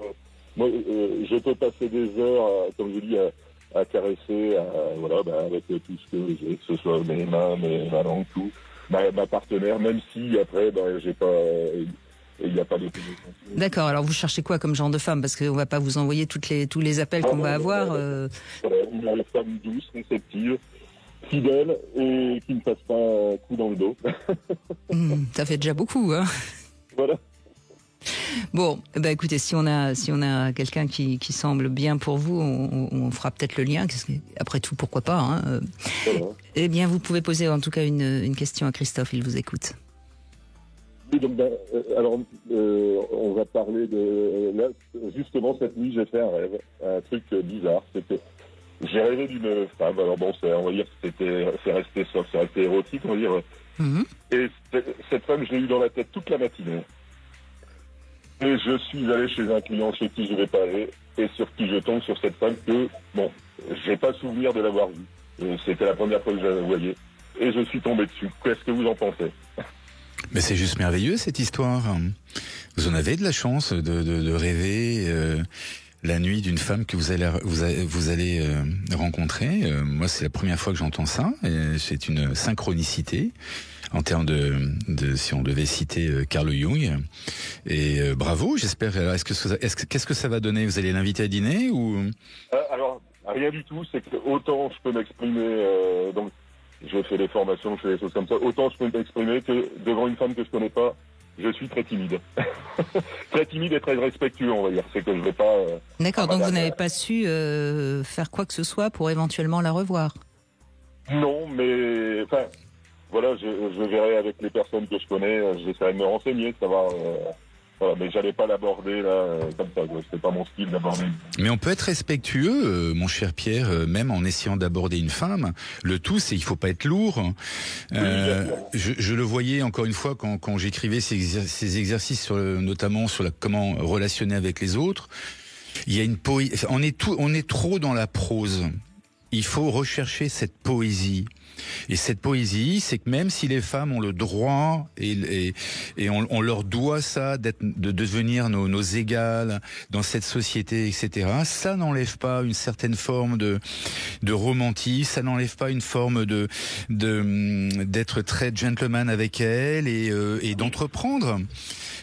moi, je peux passer des heures, comme je dis, à caresser, avec tout ce que j'ai, que ce soit mes mains, ma langue, tout. Ma partenaire, même si après, j'ai pas... il n'y a pas de pénétration. D'accord, alors vous cherchez quoi comme genre de femme ? Parce qu'on ne va pas vous envoyer tous les appels qu'on va avoir. Une femme douce, réceptive, fidèle et qui ne fasse pas un coup dans le dos. Ça fait déjà beaucoup, hein. Voilà. Bon, écoutez, si on a quelqu'un qui semble bien pour vous, on fera peut-être le lien. Après tout, pourquoi pas, hein. Voilà. Eh bien, vous pouvez poser en tout cas une question à Christophe, il vous écoute. Oui, donc, on va parler de... Là, justement, cette nuit, j'ai fait un rêve, un truc bizarre. C'est que j'ai rêvé d'une femme. Alors bon, on va dire que c'est resté soft, c'est resté érotique, on va dire. Et cette femme, je l'ai eue dans la tête toute la matinée. Et je suis allé chez un client chez qui je ne vais pas aller, et sur qui je tombe sur cette femme que, bon, j'ai pas souvenir de l'avoir vue. C'était la première fois que je la voyais. Et je suis tombé dessus. Qu'est-ce que vous en pensez? Mais c'est juste merveilleux cette histoire. Vous en avez de la chance de rêver la nuit d'une femme que vous allez rencontrer. Moi, c'est la première fois que j'entends ça. Et c'est une synchronicité en termes de si on devait citer Carl Jung. Et bravo, j'espère. Qu'est-ce que ça va donner? Vous allez l'inviter à dîner ou? Alors, rien du tout. C'est que autant je peux m'exprimer. Donc, je fais des formations, je fais des choses comme ça. Autant je peux m'exprimer que devant une femme que je connais pas, je suis très timide. Très timide et très respectueux, on va dire. C'est que je vais pas... D'accord, donc vous n'avez pas su faire quoi que ce soit pour éventuellement la revoir? Non, mais... Enfin, voilà, je verrai avec les personnes que je connais, j'essaierai de me renseigner, savoir... Voilà, mais j'allais pas l'aborder là comme ça. C'est pas mon style d'aborder. Mais on peut être respectueux, mon cher Pierre, même en essayant d'aborder une femme. Le tout, c'est il faut pas être lourd. Je le voyais encore une fois quand j'écrivais ces exercices notamment sur comment relationner avec les autres. Il y a une poésie. On est trop dans la prose. Il faut rechercher cette poésie. Et cette poésie, c'est que même si les femmes ont le droit et on leur doit ça de devenir nos égales dans cette société, etc., ça n'enlève pas une certaine forme de romantisme, ça n'enlève pas une forme d'être très gentleman avec elle et d'entreprendre.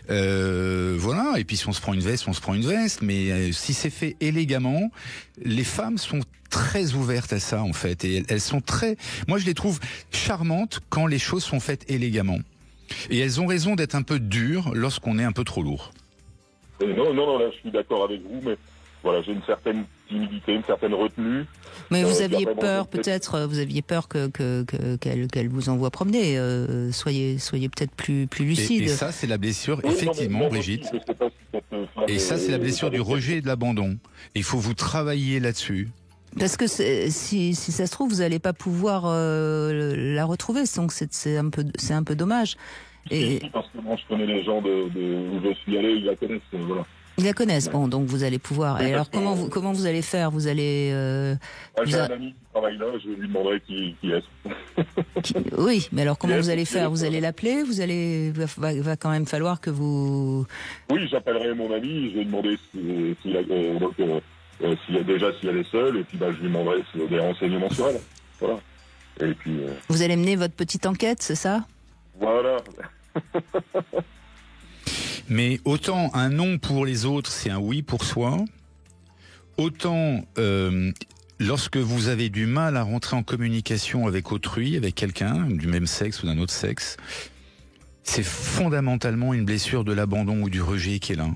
Voilà. Et puis si on se prend une veste, on se prend une veste. Mais si c'est fait élégamment, les femmes sont très ouvertes à ça en fait, et elles sont moi je les trouve charmantes quand les choses sont faites élégamment, et elles ont raison d'être un peu dures lorsqu'on est un peu trop lourd. Non, là je suis d'accord avec vous, mais voilà, j'ai une certaine timidité, une certaine retenue. Mais vous aviez peur, peut-être, qu'elle vous envoie promener. Soyez peut-être plus lucide. Et ça, c'est la blessure, effectivement, non, Brigitte. Et ça, c'est la blessure du rejet et de l'abandon. Il faut vous travailler là-dessus. Parce que si ça se trouve, vous n'allez pas pouvoir la retrouver, donc c'est un peu dommage. Et parce que moi, je connais les gens où je suis allé, ils la connaissent, voilà. Ils la connaissent, bon, donc vous allez pouvoir. Et alors, comment vous allez faire? Vous allez... J'ai un ami qui travaille là, je lui demanderai qui est. Oui, mais alors comment vous allez faire? Vous allez l'appeler? Va quand même falloir que vous... Oui, j'appellerai mon ami, je vais lui demander s'il elle est seule, et puis je lui demanderai s'il y a des renseignements sur elle. Voilà. Et puis... Vous allez mener votre petite enquête, c'est ça? Voilà. Mais autant un non pour les autres, c'est un oui pour soi, autant lorsque vous avez du mal à rentrer en communication avec autrui, avec quelqu'un du même sexe ou d'un autre sexe, c'est fondamentalement une blessure de l'abandon ou du rejet qui est là.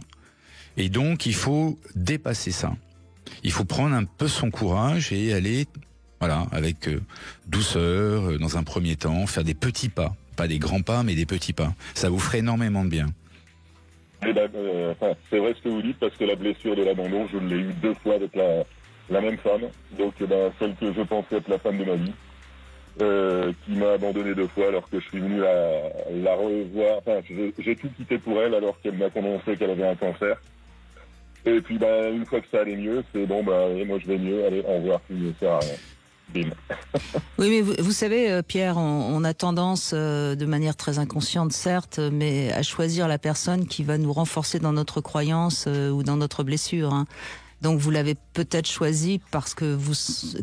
Et donc, il faut dépasser ça. Il faut prendre un peu son courage et aller, voilà, avec douceur, dans un premier temps, faire des petits pas. Pas des grands pas, mais des petits pas. Ça vous ferait énormément de bien. C'est vrai ce que vous dites, parce que la blessure de l'abandon, je l'ai eue 2 fois avec la même femme. Donc, celle que je pensais être la femme de ma vie, qui m'a abandonné 2 fois alors que je suis venu la revoir. Enfin, j'ai tout quitté pour elle alors qu'elle m'a annoncé qu'elle avait un cancer. Et puis, une fois que ça allait mieux, c'est bon, moi je vais mieux, allez, au revoir, puis ça sert à rien. Bim. Oui, mais vous savez, Pierre, on a tendance, de manière très inconsciente, certes, mais à choisir la personne qui va nous renforcer dans notre croyance ou dans notre blessure. Hein. Donc vous l'avez peut-être choisi parce que vous,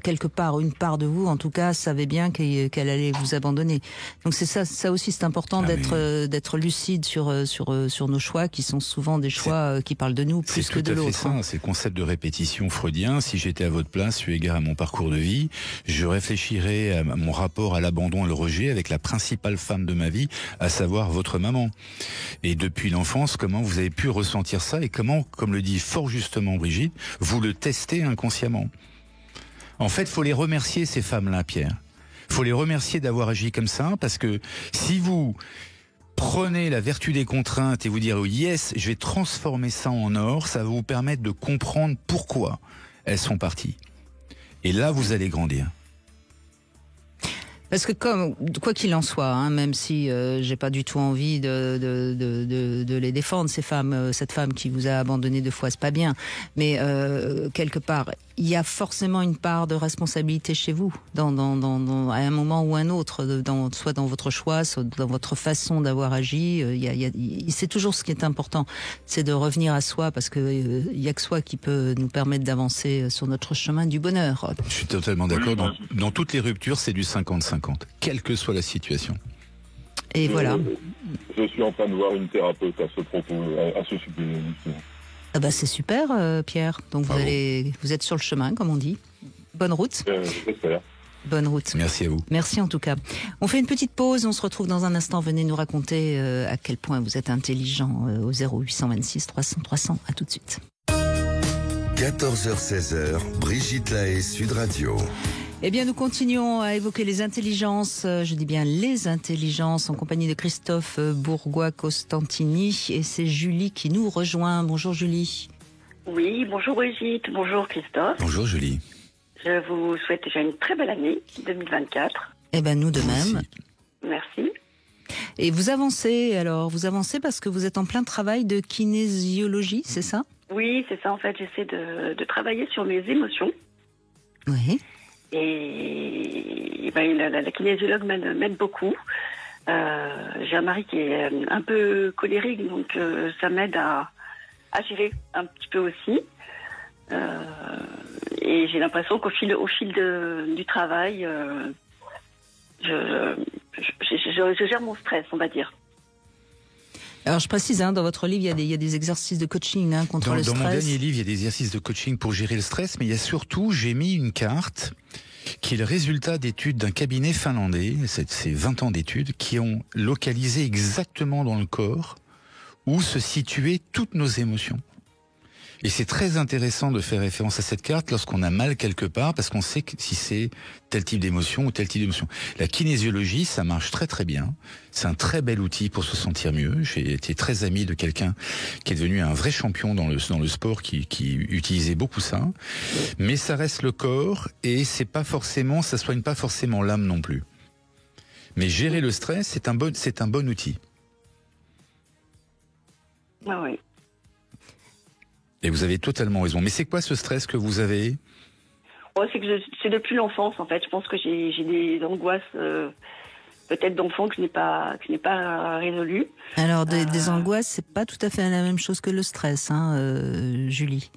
quelque part, une part de vous, en tout cas, savait bien qu'elle allait vous abandonner. Donc c'est ça aussi, c'est important d'être lucide sur nos choix, qui sont souvent des choix qui parlent de nous plus que de l'autre. C'est tout à fait ça, c'est le concept de répétition freudien. Si j'étais à votre place, eu égard à mon parcours de vie, je réfléchirais à mon rapport à l'abandon et le rejet avec la principale femme de ma vie, à savoir votre maman. Et depuis l'enfance, comment vous avez pu ressentir ça et comment, comme le dit fort justement Brigitte, vous le testez inconsciemment. En fait, faut les remercier, ces femmes-là, Pierre. Faut les remercier d'avoir agi comme ça, parce que si vous prenez la vertu des contraintes et vous dire « yes, je vais transformer ça en or », ça va vous permettre de comprendre pourquoi elles sont parties. Et là, vous allez grandir. Parce que quoi qu'il en soit, hein, même si j'ai pas du tout envie de les défendre, ces femmes, cette femme qui vous a abandonné 2 fois, c'est pas bien. Mais quelque part, il y a forcément une part de responsabilité chez vous, à un moment ou un autre, soit dans votre choix, soit dans votre façon d'avoir agi. C'est toujours ce qui est important, c'est de revenir à soi, parce que il y a que soi qui peut nous permettre d'avancer sur notre chemin du bonheur. Je suis totalement d'accord. Dans toutes les ruptures, c'est du 50-50, quelle que soit la situation. Et voilà. Je suis en train de voir une thérapeute à ce propos, à ce sujet. Ah bah c'est super, Pierre. Donc vous êtes sur le chemin, comme on dit. Bonne route. J'espère. Bonne route. Merci à vous. Merci en tout cas. On fait une petite pause, on se retrouve dans un instant. Venez nous raconter à quel point vous êtes intelligent au 0826 300 300. À tout de suite. 14h-16h, Brigitte Lahaie, Sud Radio. Eh bien, nous continuons à évoquer les intelligences, je dis bien les intelligences, en compagnie de Christophe Bourgois-Costantini, et c'est Julie qui nous rejoint. Bonjour Julie. Oui, bonjour Brigitte, bonjour Christophe. Bonjour Julie. Je vous souhaite déjà une très belle année 2024. Eh ben nous de même. Merci. Et vous avancez parce que vous êtes en plein travail de kinésiologie, c'est ça? Oui, c'est ça en fait, j'essaie de travailler sur mes émotions. Oui. Et ben, la kinésiologue m'aide beaucoup. J'ai un mari qui est un peu colérique, donc ça m'aide à gérer un petit peu aussi. Et j'ai l'impression qu'au fil du travail, je gère mon stress, on va dire. Alors je précise, dans votre livre, il y a des exercices de coaching contre le stress. Dans mon dernier livre, il y a des exercices de coaching pour gérer le stress, mais il y a surtout, j'ai mis une carte qui est le résultat d'études d'un cabinet finlandais, c'est 20 ans d'études, qui ont localisé exactement dans le corps où se situaient toutes nos émotions. Et c'est très intéressant de faire référence à cette carte lorsqu'on a mal quelque part, parce qu'on sait que si c'est tel type d'émotion ou tel type d'émotion. La kinésiologie, ça marche très très bien. C'est un très bel outil pour se sentir mieux. J'ai été très ami de quelqu'un qui est devenu un vrai champion dans le sport, qui utilisait beaucoup ça. Mais ça reste le corps, et ça soigne pas forcément l'âme non plus. Mais gérer le stress, c'est un bon outil. Ah oui. Et vous avez totalement raison. Mais c'est quoi ce stress que vous avez ? C'est depuis l'enfance en fait. Je pense que j'ai des angoisses peut-être d'enfant que je n'ai pas résolues. Alors des angoisses, c'est pas tout à fait la même chose que le stress, Julie.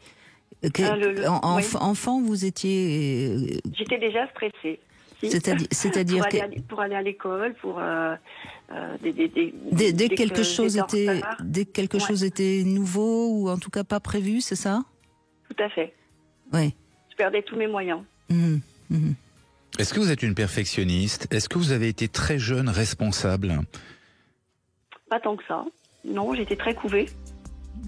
Enfant, vous étiez. J'étais déjà stressée. C'est-à-dire pour aller à l'école, pour dès que quelque chose était nouveau ou en tout cas pas prévu, c'est ça? Tout à fait. Oui. Je perdais tous mes moyens. Est-ce que vous êtes une perfectionniste? Est-ce que vous avez été très jeune responsable? Pas tant que ça. Non, j'étais très couvée.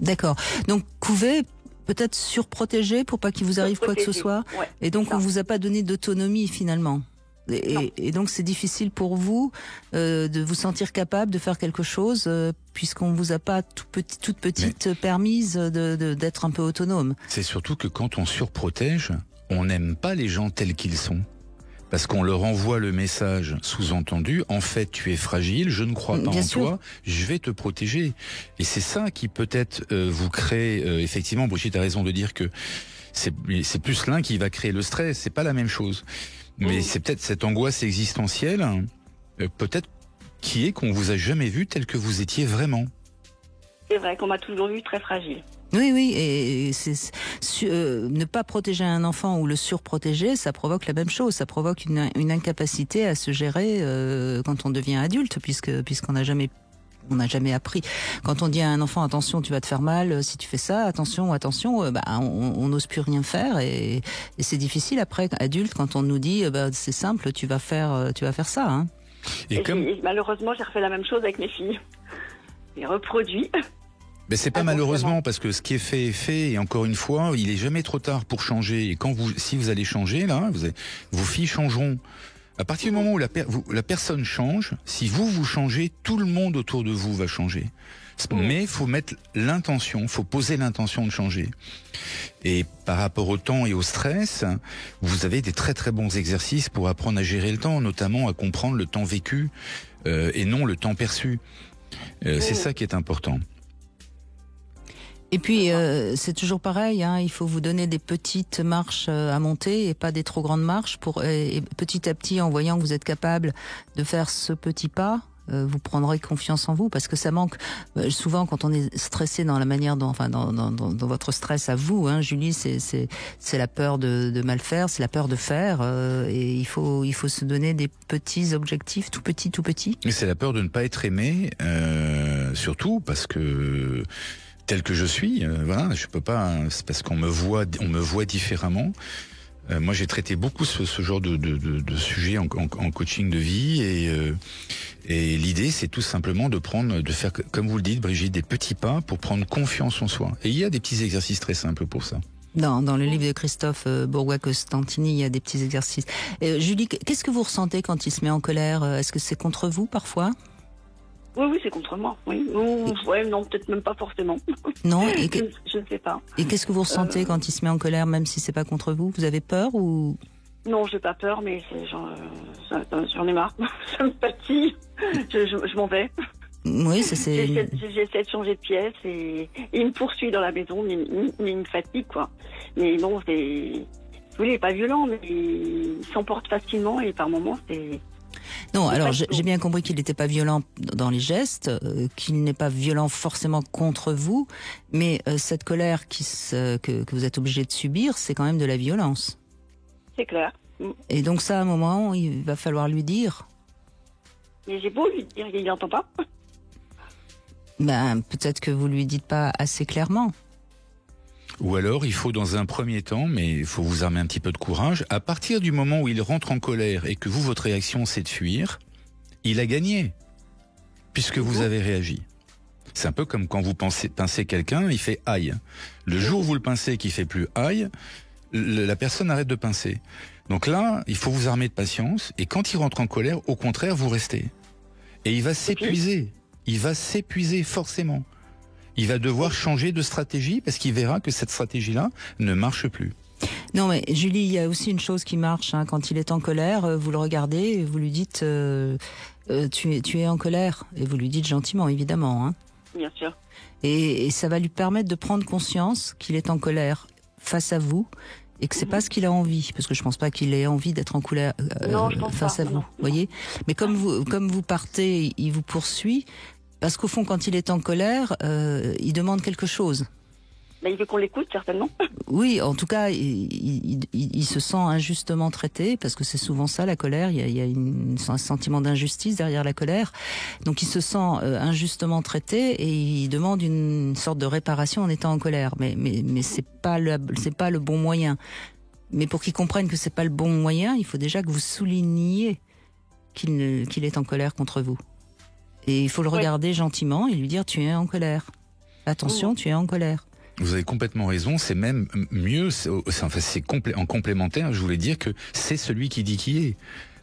D'accord. Donc couvée, peut-être surprotégée pour pas qu'il vous arrive quoi que ce soit. Ouais, et donc on vous a pas donné d'autonomie finalement. Et donc c'est difficile pour vous de vous sentir capable de faire quelque chose puisqu'on vous a pas toute petite permise d'être un peu autonome. C'est surtout que quand on surprotège, on n'aime pas les gens tels qu'ils sont. Parce qu'on leur envoie le message sous-entendu, en fait tu es fragile, je ne crois pas en toi, je vais te protéger. Et c'est ça qui peut-être vous crée, effectivement, Brigitte a raison de dire que c'est plus l'un qui va créer le stress, c'est pas la même chose. Mais c'est peut-être cette angoisse existentielle, peut-être qui est qu'on vous a jamais vu tel que vous étiez vraiment. C'est vrai qu'on m'a toujours vu très fragile. Oui, et ne pas protéger un enfant ou le surprotéger, ça provoque la même chose. Ça provoque une incapacité à se gérer quand on devient adulte, puisqu'on n'a jamais appris. Quand on dit à un enfant attention, tu vas te faire mal si tu fais ça, attention, on n'ose plus rien faire et c'est difficile après adulte quand on nous dit c'est simple, tu vas faire ça. Hein. Et malheureusement, j'ai refait la même chose avec mes filles. J'ai reproduit. Mais c'est pas malheureusement, parce que ce qui est fait est fait, et encore une fois, il est jamais trop tard pour changer. Et si vous allez changer, là, vos filles changeront. À partir du moment où la personne change, si vous changez, tout le monde autour de vous va changer. Mais il faut mettre l'intention, faut poser l'intention de changer. Et par rapport au temps et au stress, vous avez des très très bons exercices pour apprendre à gérer le temps, notamment à comprendre le temps vécu et non le temps perçu. C'est ça qui est important. Et puis, c'est toujours pareil, hein, il faut vous donner des petites marches à monter et pas des trop grandes marches. Et petit à petit, en voyant que vous êtes capable de faire ce petit pas, vous prendrez confiance en vous, parce que ça manque souvent quand on est stressé dans la manière dans votre stress à vous, hein, Julie, c'est la peur de mal faire, c'est la peur de faire, et il faut se donner des petits objectifs, tout petits. Et c'est la peur de ne pas être aimé, surtout parce que tel que je suis, je peux pas. C'est parce qu'on me voit différemment. Moi, j'ai traité beaucoup ce genre de sujet en coaching de vie, et l'idée, c'est tout simplement de faire, comme vous le dites, Brigitte, des petits pas pour prendre confiance en soi. Et il y a des petits exercices très simples pour ça. Dans le livre de Christophe Bourgois-Costantini, il y a des petits exercices. Julie, qu'est-ce que vous ressentez quand il se met en colère? Est-ce que c'est contre vous parfois? Oui, c'est contre moi. Oui. Non, peut-être même pas forcément. Non. Je ne sais pas. Et qu'est-ce que vous ressentez quand il se met en colère, même si c'est pas contre vous? Vous avez peur ou? Non, j'ai pas peur, mais j'en ai marre. Ça me fatigue. Je m'en vais. Oui, c'est. J'essaie de changer de pièce et il me poursuit dans la maison, mais il me fatigue, quoi. Mais bon, il n'est pas violent, mais il s'emporte facilement et par moments, c'est. Non, alors j'ai bien compris qu'il n'était pas violent dans les gestes, qu'il n'est pas violent forcément contre vous, mais cette colère que vous êtes obligé de subir, c'est quand même de la violence. C'est clair. Et donc ça, à un moment, il va falloir lui dire. Mais j'ai beau lui dire, il n'entend pas. Peut-être que vous lui dites pas assez clairement. Ou alors, il faut dans un premier temps, mais il faut vous armer un petit peu de courage, à partir du moment où il rentre en colère et que votre réaction c'est de fuir, il a gagné, puisque vous avez réagi. C'est un peu comme quand vous pincez quelqu'un, il fait aïe. Le jour où vous le pincez qui fait plus aïe, la personne arrête de pincer. Donc là, il faut vous armer de patience, et quand il rentre en colère, au contraire, vous restez. Et il va s'épuiser. Il va s'épuiser forcément. Il va devoir changer de stratégie parce qu'il verra que cette stratégie-là ne marche plus. Non, mais Julie, il y a aussi une chose qui marche. Hein. Quand il est en colère, vous le regardez et vous lui dites tu es en colère. Et vous lui dites gentiment, évidemment. Hein. Bien sûr. Et ça va lui permettre de prendre conscience qu'il est en colère face à vous et que c'est pas ce qu'il a envie. Parce que je pense pas qu'il ait envie d'être en colère face à vous. Non. Voyez. Mais comme vous partez, il vous poursuit. Parce qu'au fond, quand il est en colère, il demande quelque chose. Il veut qu'on l'écoute, certainement. Oui, en tout cas, il se sent injustement traité, parce que c'est souvent ça, la colère. Il y a un sentiment d'injustice derrière la colère. Donc il se sent injustement traité et il demande une sorte de réparation en étant en colère. Mais c'est pas le bon moyen. Mais pour qu'il comprenne que c'est pas le bon moyen, il faut déjà que vous souligniez qu'il est en colère contre vous. Et il faut le regarder gentiment et lui dire tu es en colère. Attention, tu es en colère. Vous avez complètement raison, c'est même mieux, en complémentaire, je voulais dire que c'est celui qui dit qui est.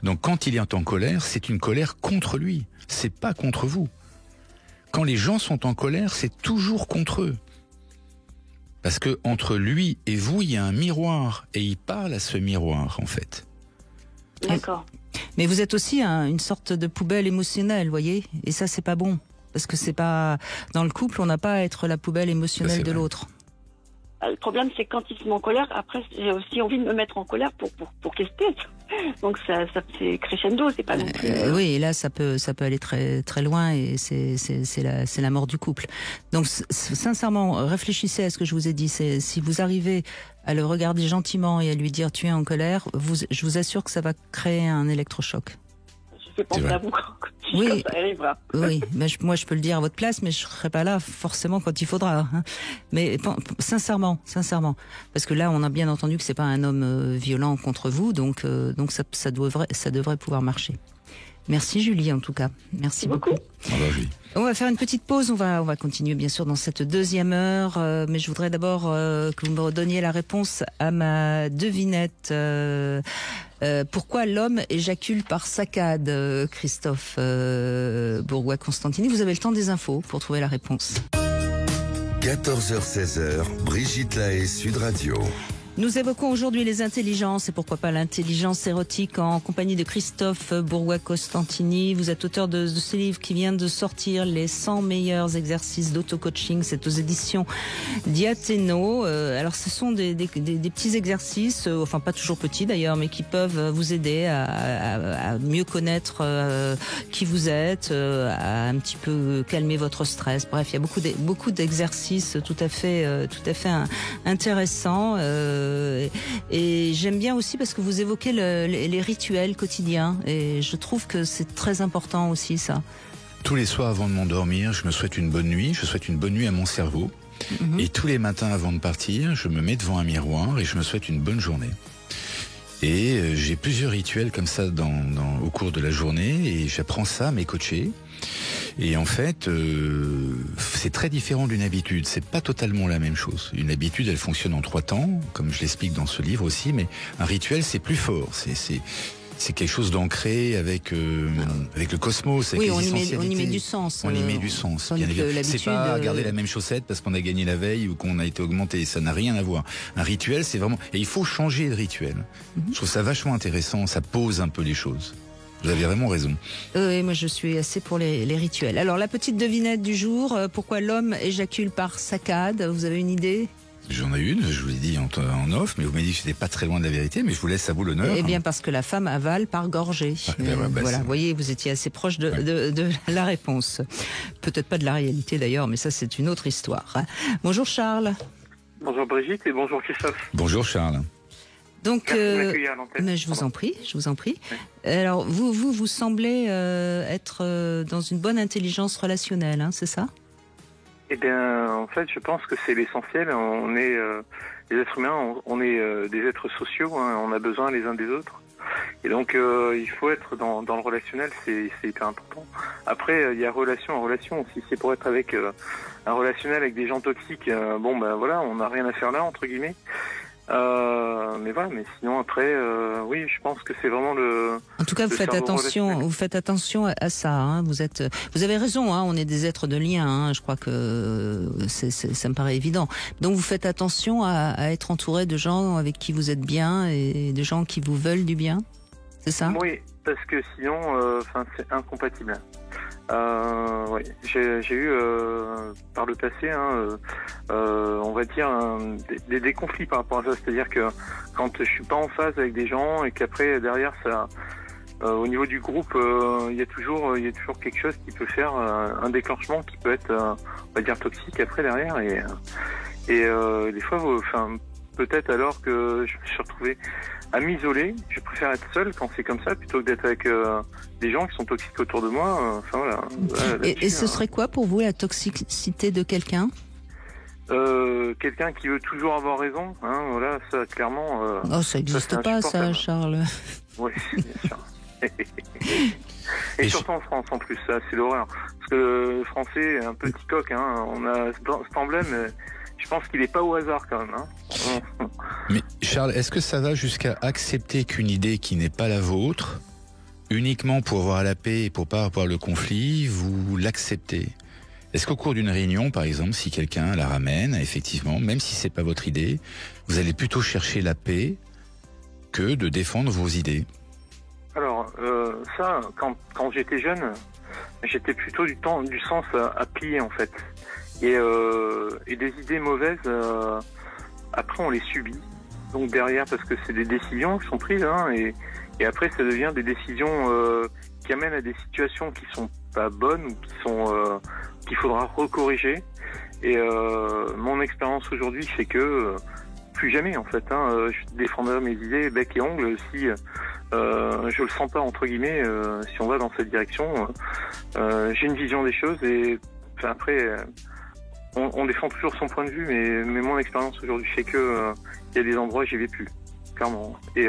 Donc quand il est en colère, c'est une colère contre lui, c'est pas contre vous. Quand les gens sont en colère, c'est toujours contre eux. Parce que entre lui et vous, il y a un miroir, et il parle à ce miroir, en fait. D'accord. Mais vous êtes aussi une sorte de poubelle émotionnelle, voyez, et ça c'est pas bon. Parce que c'est pas dans le couple, on n'a pas à être la poubelle émotionnelle de l'autre. Le problème, c'est que quand il se met en colère, après, j'ai aussi envie de me mettre en colère pour qu'il se taise. Donc ça c'est crescendo, c'est pas non plus. Oui, et là ça peut aller très très loin et c'est la mort du couple. Donc sincèrement, réfléchissez à ce que je vous ai dit. Si vous arrivez à le regarder gentiment et à lui dire tu es en colère, je vous assure que ça va créer un électrochoc. Je fais penser à vous quand oui, ça arrivera. Oui, mais moi je peux le dire à votre place, mais je serai pas là forcément quand il faudra. Hein. Mais sincèrement, parce que là on a bien entendu que c'est pas un homme violent contre vous, donc ça devrait pouvoir marcher. Merci Julie en tout cas. Merci beaucoup. On va faire une petite pause, on va continuer bien sûr dans cette deuxième heure, mais je voudrais d'abord que vous me redonniez la réponse à ma devinette. Pourquoi l'homme éjacule par saccade, Christophe Bourgois-Constantini? Vous avez le temps des infos pour trouver la réponse. 14h-16h, Brigitte Lahaie, Sud Radio. Nous évoquons aujourd'hui les intelligences et pourquoi pas l'intelligence érotique en compagnie de Christophe Bourgois-Constantini. Vous êtes auteur de ce livre qui vient de sortir, Les 100 meilleurs exercices d'auto-coaching. C'est aux éditions Diathéno. Alors ce sont des petits exercices, enfin pas toujours petits d'ailleurs, mais qui peuvent vous aider à mieux connaître qui vous êtes, à un petit peu calmer votre stress. Bref, il y a beaucoup d'exercices tout à fait intéressants. Et j'aime bien aussi parce que vous évoquez les rituels quotidiens et je trouve que c'est très important aussi ça. Tous les soirs avant de m'endormir, je me souhaite une bonne nuit, je souhaite une bonne nuit à mon cerveau. Et tous les matins avant de partir, je me mets devant un miroir et je me souhaite une bonne journée. Et j'ai plusieurs rituels comme ça au cours de la journée et j'apprends ça à mes coachés. Et en fait, c'est très différent d'une habitude. C'est pas totalement la même chose. Une habitude, elle fonctionne en 3 temps, comme je l'explique dans ce livre aussi. Mais un rituel, c'est plus fort. C'est quelque chose d'ancré avec le cosmos. Avec oui, on y met du sens. On y met du sens. Bien évidemment. C'est pas garder la même chaussette parce qu'on a gagné la veille ou qu'on a été augmenté. Ça n'a rien à voir. Un rituel, c'est vraiment... Et il faut changer de rituel. Je trouve ça vachement intéressant. Ça pose un peu les choses. Vous avez vraiment raison. Oui, moi je suis assez pour les rituels. Alors la petite devinette du jour, pourquoi l'homme éjacule par saccade? Vous avez une idée? J'en ai une, je vous l'ai dit en off, mais vous m'avez dit que j'étais pas très loin de la vérité, mais je vous laisse à vous l'honneur. Eh bien parce que la femme avale par gorgée. Voilà, vous voyez, vous étiez assez proche de la réponse. Peut-être pas de la réalité d'ailleurs, mais ça c'est une autre histoire. Bonjour Charles. Bonjour Brigitte et bonjour Christophe. Bonjour Charles. Donc, mais je vous en prie. Oui. Alors, vous semblez être dans une bonne intelligence relationnelle, hein, c'est ça? Eh bien, en fait, je pense que c'est l'essentiel. On est les êtres humains, on est des êtres sociaux. Hein, on a besoin les uns des autres. Et donc, il faut être dans le relationnel, c'est hyper important. Après, il y a relation en relation. Si c'est pour être avec un relationnel avec des gens toxiques, voilà, on n'a rien à faire là, entre guillemets. Mais voilà, mais sinon après, oui, je pense que c'est vraiment le. En tout cas, vous faites attention à ça. Hein. Vous avez raison. Hein, on est des êtres de lien. Hein, je crois que ça me paraît évident. Donc, vous faites attention à être entouré de gens avec qui vous êtes bien et de gens qui vous veulent du bien. C'est ça? Oui, parce que sinon, c'est incompatible. Oui, j'ai eu par le passé, on va dire, des conflits par rapport à ça. C'est-à-dire que quand je suis pas en phase avec des gens et qu'après derrière ça, au niveau du groupe, il y a toujours quelque chose qui peut faire un déclenchement qui peut être, on va dire, toxique après derrière et des fois, peut-être alors que je me suis retrouvé à m'isoler, je préfère être seul quand c'est comme ça plutôt que d'être avec des gens qui sont toxiques autour de moi. Voilà. Et ce serait quoi pour vous la toxicité de quelqu'un? Quelqu'un qui veut toujours avoir raison, hein, voilà, ça clairement. Ça n'existe pas, ça, Charles. Oui, bien sûr. Et surtout en France en plus, ça c'est l'horreur. Parce que le français est un petit coq, hein, on a cet emblème. Je pense qu'il n'est pas au hasard quand même. Hein. Mais Charles, est-ce que ça va jusqu'à accepter qu'une idée qui n'est pas la vôtre, uniquement pour avoir la paix et pour pas avoir le conflit, vous l'acceptez? Est-ce qu'au cours d'une réunion, par exemple, si quelqu'un la ramène, effectivement, même si c'est pas votre idée, vous allez plutôt chercher la paix que de défendre vos idées? Alors, ça, quand j'étais jeune, j'étais plutôt du sens à plier en fait. Et des idées mauvaises, après on les subit. donc derrière, parce que c'est des décisions qui sont prises, hein, et après ça devient des décisions qui amènent à des situations qui sont pas bonnes ou qui sont qu'il faudra recorriger. Et mon expérience aujourd'hui fait que plus jamais en fait. Je défendrai mes idées bec et ongles si je le sens pas entre guillemets. Si on va dans cette direction, j'ai une vision des choses et après on défend toujours son point de vue, mais mon expérience aujourd'hui fait que il y a des endroits où j'y vais plus. Clairement. Et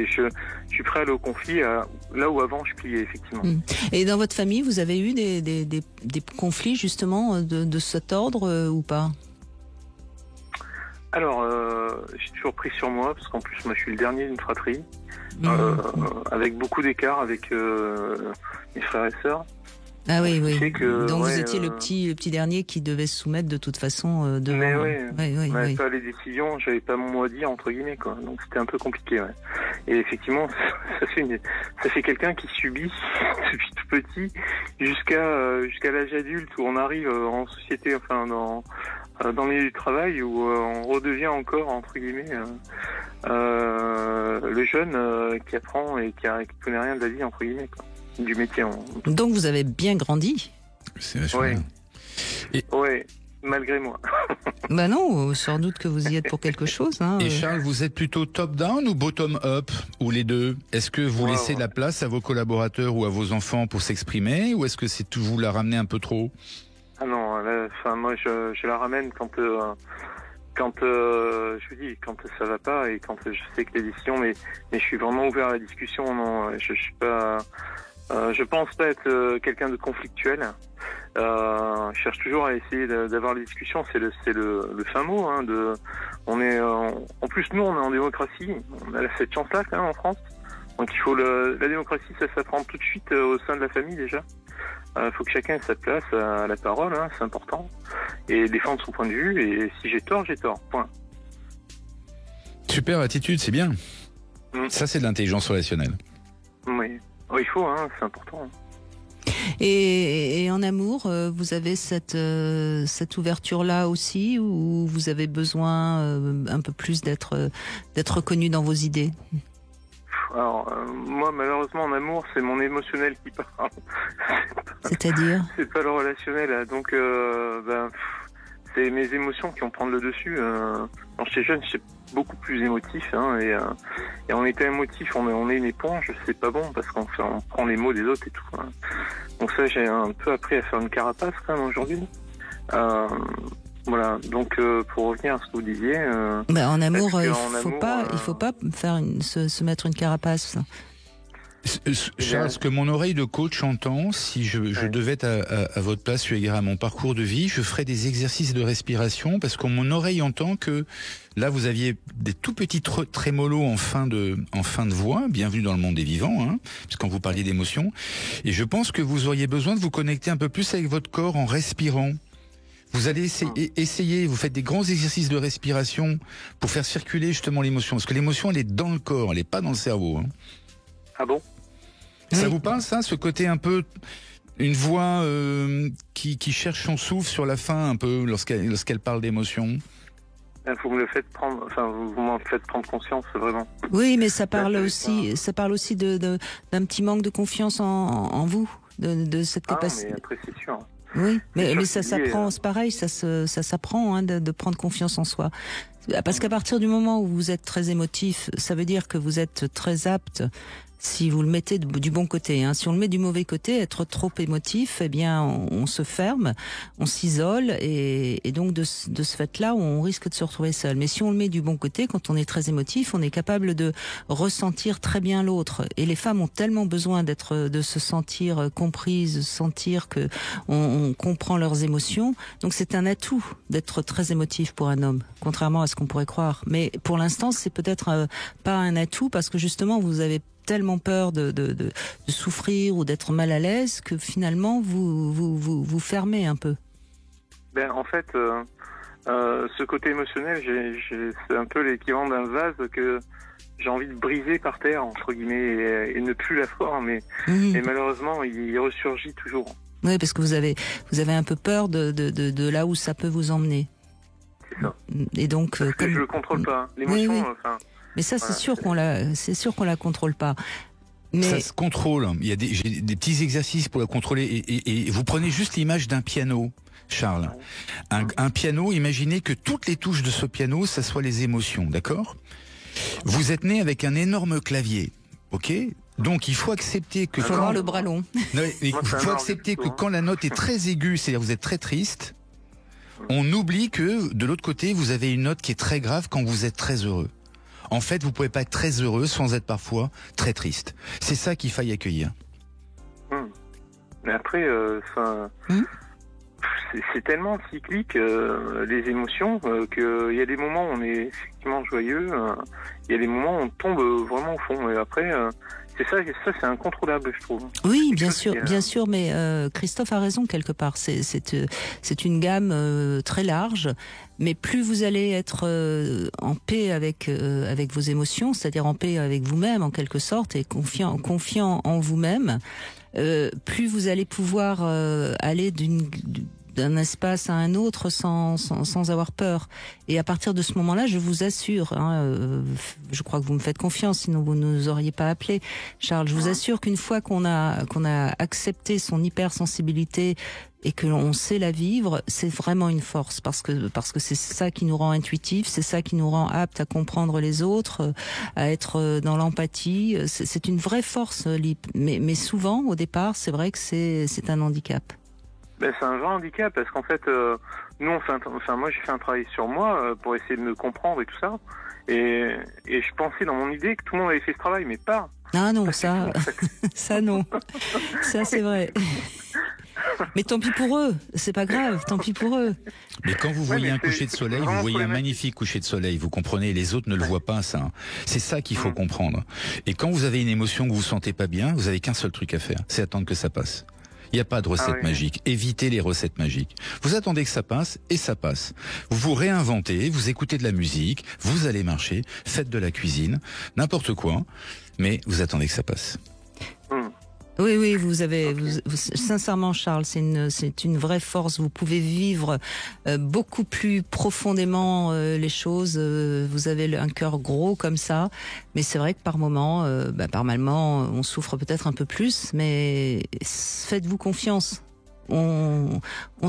je suis prêt à aller au conflit là où avant je pliais effectivement. Et dans votre famille, vous avez eu des conflits justement de cet ordre ou pas? Alors, j'ai toujours pris sur moi parce qu'en plus moi je suis le dernier d'une fratrie, avec beaucoup d'écart avec mes frères et sœurs. Ah oui, oui. Donc vous étiez le petit dernier qui devait se soumettre de toute façon devant. Mais oui, on n'avait pas les décisions, j'avais pas mon mot à dire entre guillemets quoi. Donc c'était un peu compliqué. Ouais. Et effectivement, ça fait quelqu'un qui subit depuis tout petit jusqu'à l'âge adulte où on arrive en société, enfin dans le milieu du travail où on redevient encore entre guillemets le jeune qui apprend et qui connaît rien de la vie entre guillemets quoi. Du métier. Donc vous avez bien grandi. C'est vachement bien. Oui, malgré moi. Bah non, sans doute que vous y êtes pour quelque chose. Hein. Et Charles, vous êtes plutôt top-down ou bottom-up, ou les deux? Est-ce que vous laissez la place à vos collaborateurs ou à vos enfants pour s'exprimer, ou est-ce que c'est vous la ramenez un peu trop? Ah non, moi je la ramène quand je vous dis quand ça va pas et quand je sais que les décisions, mais je suis vraiment ouvert à la discussion. Non, je suis pas. Je pense pas être quelqu'un de conflictuel. Je cherche toujours à essayer d'avoir les discussions. C'est le fin mot. Hein, en plus nous on est en démocratie. On a cette chance-là quand même en France. Donc il faut la démocratie, ça s'apprend tout de suite au sein de la famille déjà. Il faut que chacun ait sa place à la parole. Hein, c'est important. Et défendre son point de vue. Et si j'ai tort, j'ai tort. Point. Super attitude, c'est bien. Ça c'est de l'intelligence relationnelle. Oui. Oh, il faut, hein, c'est important. Et en amour, vous avez cette ouverture-là aussi, ou vous avez besoin un peu plus d'être reconnu dans vos idées? Alors, moi, malheureusement, en amour, c'est mon émotionnel qui parle. C'est-à-dire? C'est pas le relationnel. Donc, c'est mes émotions qui vont prendre le dessus. Quand j'étais jeune, j'étais beaucoup plus émotif, hein, et on était émotif, on est une éponge, c'est pas bon parce qu'on prend les mots des autres et tout. Hein. Donc ça, j'ai un peu appris à faire une carapace quand même aujourd'hui. Voilà. Donc pour revenir à ce que vous disiez. En amour, il faut pas faire se mettre une carapace. Charles, ce que mon oreille de coach entend, si je devais être à votre place, eu égard à mon parcours de vie, je ferais des exercices de respiration parce que mon oreille entend que là vous aviez des tout petits trémolos en fin de voix. Bienvenue dans le monde des vivants, hein, parce que quand vous parliez d'émotions, et je pense que vous auriez besoin de vous connecter un peu plus avec votre corps en respirant. Vous allez essayer, vous faites des grands exercices de respiration pour faire circuler justement l'émotion, parce que l'émotion elle est dans le corps, elle est pas dans le cerveau. Hein. Ah bon? Ça vous parle, ça, ce côté un peu, une voix qui cherche son souffle sur la fin un peu lorsqu'elle parle d'émotion? Vous me le faites prendre, vous m'en faites prendre conscience, vraiment. Oui, mais ça parle aussi d'un petit manque de confiance en vous, de cette capacité. Mais après, c'est sûr. Oui, mais ça s'apprend, c'est pareil, ça s'apprend hein, de prendre confiance en soi. Parce qu'à partir du moment où vous êtes très émotif, ça veut dire que vous êtes très apte. Si vous le mettez du bon côté, hein. Si on le met du mauvais côté, être trop émotif, eh bien, on se ferme, on s'isole, et donc de ce fait-là, on risque de se retrouver seul. Mais si on le met du bon côté, quand on est très émotif, on est capable de ressentir très bien l'autre. Et les femmes ont tellement besoin de se sentir comprises, sentir que on comprend leurs émotions. Donc c'est un atout d'être très émotif pour un homme, contrairement à ce qu'on pourrait croire. Mais pour l'instant, c'est peut-être pas un atout parce que justement, vous avez tellement peur de souffrir ou d'être mal à l'aise que finalement vous fermez un peu. En fait, ce côté émotionnel, c'est un peu l'équivalent d'un vase que j'ai envie de briser par terre entre guillemets et ne plus la voir, mais malheureusement il ressurgit toujours. Oui, parce que vous avez un peu peur de là où ça peut vous emmener. C'est C'est ça. Et donc, Parce que je le contrôle pas. L'émotion, Oui. enfin. Mais ça, Voilà, c'est sûr qu'on la contrôle pas. Mais Ça se contrôle. Il y a j'ai des petits exercices pour la contrôler. Et vous prenez juste l'image d'un piano, Charles. Un piano, imaginez que toutes les touches de ce piano, ça soit les émotions, d'accord ? Vous êtes né avec un énorme clavier, ok ? Donc il faut accepter que il faut avoir le bras long. Non, il Moi, c'est faut un accepter que orgue, quand la note est très aiguë, c'est-à-dire vous êtes très triste, on oublie que de l'autre côté, vous avez une note qui est très grave quand vous êtes très heureux. En fait, vous pouvez pas être très heureux sans être parfois très triste. C'est ça qu'il faille accueillir. Mais après, c'est tellement cyclique, les émotions, qu'il y a des moments où on est effectivement joyeux, il y a des moments où on tombe vraiment au fond. Et après, c'est incontrôlable, je trouve. Oui, bien sûr, mais Christophe a raison quelque part. C'est une gamme très large, mais plus vous allez être en paix avec vos émotions, c'est-à-dire en paix avec vous-même en quelque sorte, et confiant en vous-même, plus vous allez pouvoir aller d'un espace à un autre sans avoir peur. Et à partir de ce moment-là, je vous assure, je crois que vous me faites confiance, sinon vous ne nous auriez pas appelé, Charles. Je vous assure qu'une fois qu'on a accepté son hypersensibilité et que l'on sait la vivre, c'est vraiment une force parce que c'est ça qui nous rend intuitifs, c'est ça qui nous rend aptes à comprendre les autres, à être dans l'empathie. C'est une vraie force, Lip. Mais souvent, au départ, c'est vrai que c'est un handicap. Ben, c'est un vrai handicap parce qu'en fait, nous, moi, j'ai fait un travail sur moi pour essayer de me comprendre et tout ça. Et je pensais dans mon idée que tout le monde avait fait ce travail, mais pas. Ah non, ça non. Ça, c'est vrai. Mais tant pis pour eux, c'est pas grave, tant pis pour eux. Mais quand vous voyez un coucher de soleil, vous voyez un magnifique coucher de soleil, vous comprenez, les autres ne le voient pas, ça. C'est ça qu'il faut comprendre. Et quand vous avez une émotion que vous sentez pas bien, vous avez qu'un seul truc à faire, c'est attendre que ça passe. Il n'y a pas de recette magique. Évitez les recettes magiques. Vous attendez que ça passe et ça passe. Vous vous réinventez, vous écoutez de la musique, vous allez marcher, faites de la cuisine, n'importe quoi, mais vous attendez que ça passe. Oui, vous avez, sincèrement, Charles, c'est une vraie force. Vous pouvez vivre beaucoup plus profondément les choses. Vous avez un cœur gros comme ça, mais c'est vrai que par moment, on souffre peut-être un peu plus, mais faites-vous confiance. On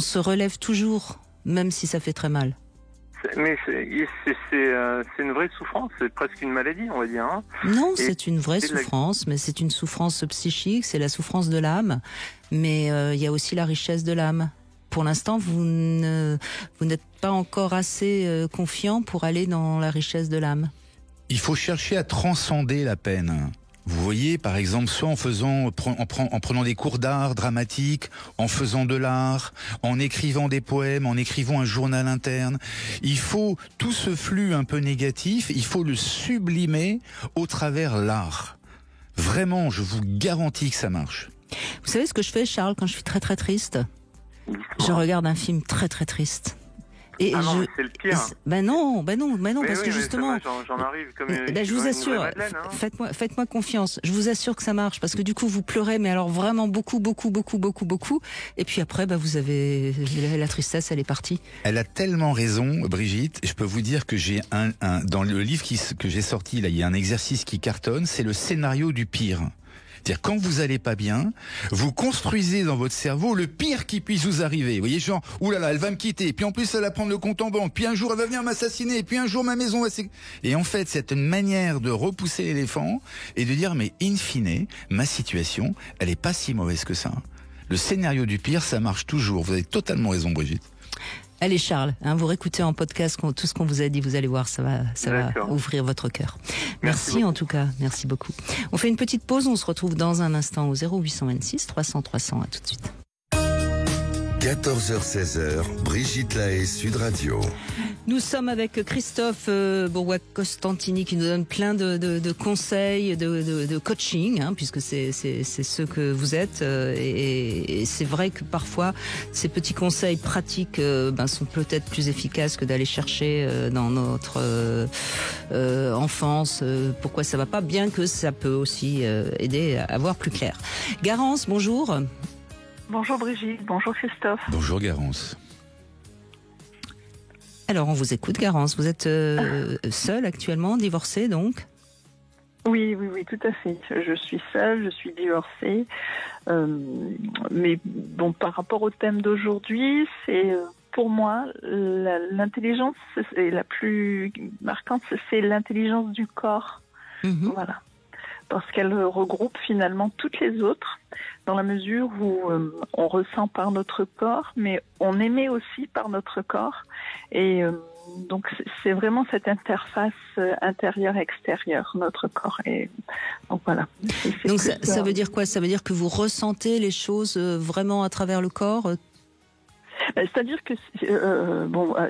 se relève toujours, même si ça fait très mal. Mais c'est une vraie souffrance, c'est presque une maladie, on va dire. Hein. Non, c'est une vraie souffrance, mais c'est une souffrance psychique, c'est la souffrance de l'âme, mais il y a aussi la richesse de l'âme. Pour l'instant, vous n'êtes pas encore assez confiant pour aller dans la richesse de l'âme. Il faut chercher à transcender la peine. Vous voyez, par exemple, soit en prenant des cours d'art dramatique, en faisant de l'art, en écrivant des poèmes, en écrivant un journal interne. Il faut tout ce flux un peu négatif, il faut le sublimer au travers l'art. Vraiment, je vous garantis que ça marche. Vous savez ce que je fais, Charles, quand je suis très très triste ? Je regarde un film très très triste. Et c'est le pire. Ben non, parce que justement, j'en arrive comme. Je vous assure, faites-moi confiance. Je vous assure que ça marche parce que du coup vous pleurez, mais alors vraiment beaucoup. Et puis après, vous avez la tristesse, elle est partie. Elle a tellement raison, Brigitte. Je peux vous dire que j'ai dans le livre que j'ai sorti là, il y a un exercice qui cartonne. C'est le scénario du pire. C'est-à-dire, quand vous allez pas bien, vous construisez dans votre cerveau le pire qui puisse vous arriver. Vous voyez, genre, oulala, elle va me quitter, puis en plus elle va prendre le compte en banque, puis un jour elle va venir m'assassiner, puis un jour ma maison va Et en fait, c'est une manière de repousser l'éléphant et de dire, mais in fine, ma situation, elle est pas si mauvaise que ça. Le scénario du pire, ça marche toujours. Vous avez totalement raison, Brigitte. Allez Charles, vous réécoutez en podcast tout ce qu'on vous a dit, vous allez voir, ça va ouvrir votre cœur. Merci en tout cas, merci beaucoup. On fait une petite pause, on se retrouve dans un instant au 0826 300 300, à tout de suite. 14h-16h, Brigitte Lahaie, Sud Radio. Nous sommes avec Christophe Bourgois-Costantini qui nous donne plein de conseils, de coaching, puisque c'est ce que vous êtes. Et c'est vrai que parfois, ces petits conseils pratiques sont peut-être plus efficaces que d'aller chercher dans notre enfance pourquoi ça va pas, bien que ça peut aussi aider à voir plus clair. Garance, bonjour. Bonjour Brigitte, bonjour Christophe. Bonjour Garance. Alors, on vous écoute, Garance. Vous êtes seule actuellement, divorcée donc? Oui, tout à fait. Je suis seule, je suis divorcée. Mais bon, par rapport au thème d'aujourd'hui, c'est pour moi l'intelligence la plus marquante, c'est l'intelligence du corps. Voilà. Parce qu'elle regroupe finalement toutes les autres, dans la mesure où on ressent par notre corps, mais on émet aussi par notre corps. Et donc c'est vraiment cette interface intérieure-extérieure, notre corps. Et donc voilà. Donc ça veut dire quoi? Ça veut dire que vous ressentez les choses vraiment à travers le corps? C'est-à-dire que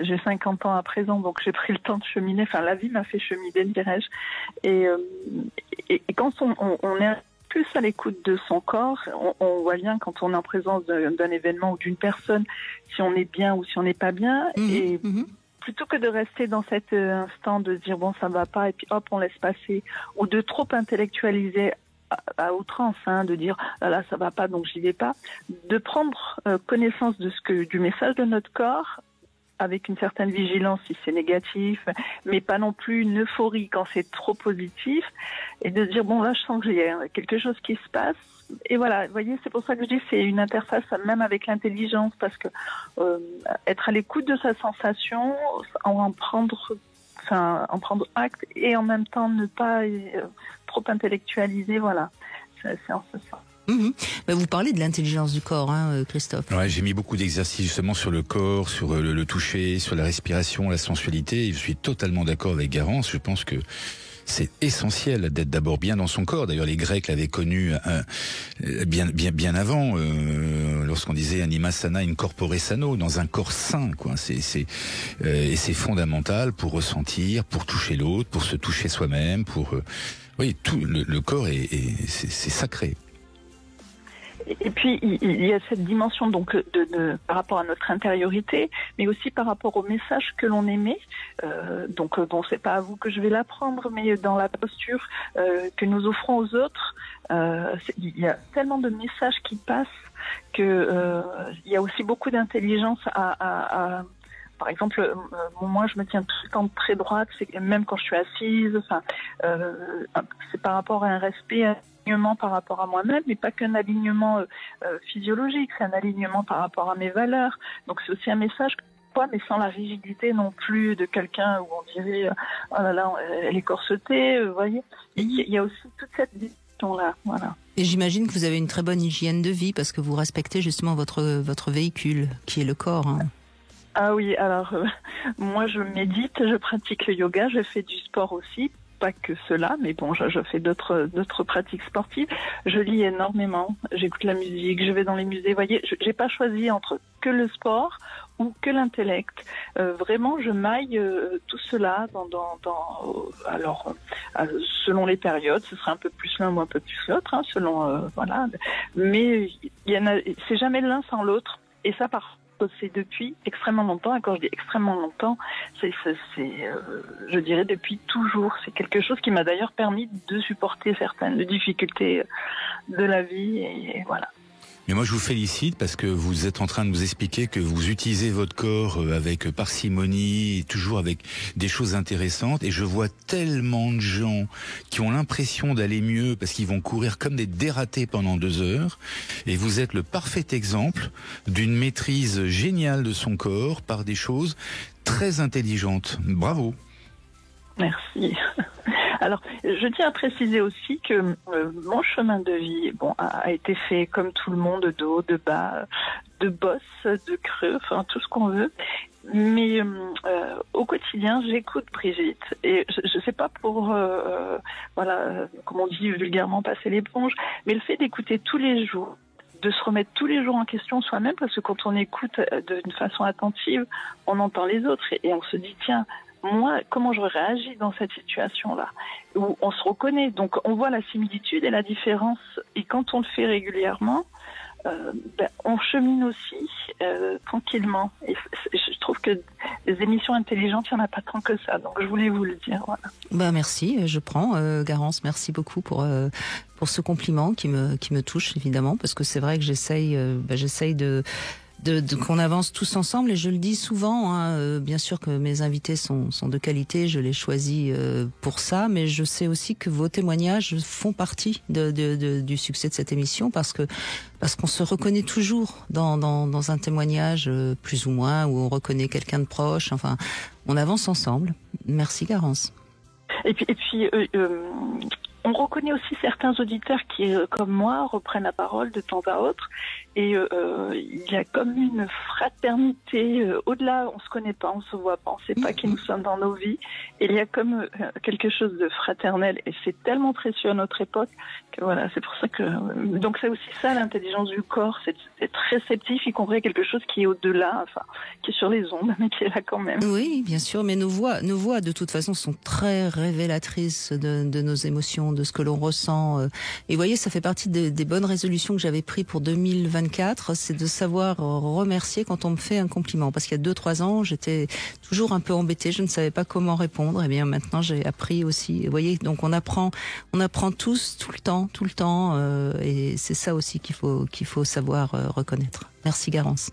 j'ai 50 ans à présent, donc j'ai pris le temps de cheminer. Enfin, la vie m'a fait cheminer, dirais-je. Et quand on est plus à l'écoute de son corps, on voit bien quand on est en présence d'un événement ou d'une personne, si on est bien ou si on n'est pas bien. Plutôt que de rester dans cet instant de dire bon, ça va pas, et puis hop, on laisse passer, ou de trop intellectualiser à outrance, de dire là ça va pas donc j'y vais pas, de prendre connaissance du message de notre corps avec une certaine vigilance si c'est négatif, mais pas non plus une euphorie quand c'est trop positif, et de dire bon là je sens que j'ai quelque chose qui se passe. Et voilà, vous voyez, c'est pour ça que je dis c'est une interface même avec l'intelligence, parce que être à l'écoute de sa sensation, en prendre acte, et en même temps ne pas trop intellectualiser, voilà. C'est en ce sens. Vous parlez de l'intelligence du corps, Christophe. Ouais, j'ai mis beaucoup d'exercices justement sur le corps, sur le toucher, sur la respiration, la sensualité. Et je suis totalement d'accord avec Garance. Je pense que c'est essentiel d'être d'abord bien dans son corps. D'ailleurs, les Grecs l'avaient connu bien avant, lorsqu'on disait anima sana in corpore sano, dans un corps sain, quoi. Et c'est fondamental pour ressentir, pour toucher l'autre, pour se toucher soi-même, oui, tout le corps c'est sacré. Et puis il y a cette dimension donc par rapport à notre intériorité, mais aussi par rapport au message que l'on émet. Donc bon, c'est pas à vous que je vais l'apprendre, mais dans la posture que nous offrons aux autres, il y a tellement de messages qui passent que il y a aussi beaucoup d'intelligence à par exemple, moi, je me tiens tout le temps très droite, même quand je suis assise. Enfin, c'est par rapport à un respect, un alignement par rapport à moi-même, mais pas qu'un alignement physiologique, c'est un alignement par rapport à mes valeurs. Donc, c'est aussi un message, mais sans la rigidité non plus de quelqu'un où on dirait oh là là, elle est corsetée, vous voyez. Il y a aussi toute cette dimension-là, voilà. Et j'imagine que vous avez une très bonne hygiène de vie parce que vous respectez justement votre véhicule, qui est le corps. Ah oui, alors moi je médite, je pratique le yoga, je fais du sport aussi, pas que cela, mais bon, je fais d'autres pratiques sportives. Je lis énormément, j'écoute la musique, je vais dans les musées. Vous voyez, j'ai pas choisi entre que le sport ou que l'intellect. Vraiment, je maille tout cela alors selon les périodes, ce sera un peu plus l'un ou un peu plus l'autre, selon voilà. Mais c'est jamais l'un sans l'autre, et ça c'est depuis extrêmement longtemps, et quand je dis extrêmement longtemps, c'est je dirais depuis toujours. C'est quelque chose qui m'a d'ailleurs permis de supporter certaines difficultés de la vie, et voilà. Mais moi je vous félicite parce que vous êtes en train de nous expliquer que vous utilisez votre corps avec parcimonie, toujours avec des choses intéressantes, et je vois tellement de gens qui ont l'impression d'aller mieux parce qu'ils vont courir comme des dératés pendant 2 heures, et vous êtes le parfait exemple d'une maîtrise géniale de son corps par des choses très intelligentes. Bravo. Merci. Alors, je tiens à préciser aussi que mon chemin de vie, a été fait comme tout le monde, de haut, de bas, de bosses, de creux, enfin tout ce qu'on veut. Mais au quotidien, j'écoute Brigitte, et je sais pas pour comme on dit vulgairement, passer l'éponge, mais le fait d'écouter tous les jours, de se remettre tous les jours en question soi-même, parce que quand on écoute d'une façon attentive, on entend les autres et on se dit tiens, moi, comment j'aurais réagi dans cette situation-là, où on se reconnaît. Donc, on voit la similitude et la différence. Et quand on le fait régulièrement, on chemine aussi tranquillement. Et je trouve que les émissions intelligentes, il n'y en a pas tant que ça. Donc, je voulais vous le dire. Voilà. Merci, je prends. Garance, merci beaucoup pour ce compliment qui me touche, évidemment, parce que c'est vrai que j'essaye qu'on avance tous ensemble. Et je le dis souvent, hein, bien sûr que mes invités sont de qualité, je les choisis pour ça, mais je sais aussi que vos témoignages font partie du succès de cette émission, parce qu'on se reconnaît toujours dans un témoignage plus ou moins, où on reconnaît quelqu'un de proche. Enfin, on avance ensemble. Merci Garance. Et puis on reconnaît aussi certains auditeurs qui, comme moi, reprennent la parole de temps à autre. Et il y a comme une fraternité. Au-delà, on se connaît pas, on se voit pas, on sait pas qui nous sommes dans nos vies. Et il y a comme quelque chose de fraternel. Et c'est tellement précieux à notre époque que voilà, c'est pour ça que... Donc c'est aussi ça, l'intelligence du corps. C'est être réceptif, y compris quelque chose qui est au-delà, enfin, qui est sur les ondes, mais qui est là quand même. Oui, bien sûr, mais nos voix, de toute façon, sont très révélatrices de nos émotions, de ce que l'on ressent. Et vous voyez, ça fait partie des bonnes résolutions que j'avais prises pour 2024, c'est de savoir remercier quand on me fait un compliment. Parce qu'il y a 2-3 ans, j'étais toujours un peu embêtée, je ne savais pas comment répondre. Et bien maintenant, j'ai appris aussi. Vous voyez, donc on apprend tous, tout le temps. Et c'est ça aussi qu'il faut savoir reconnaître. Merci Garance.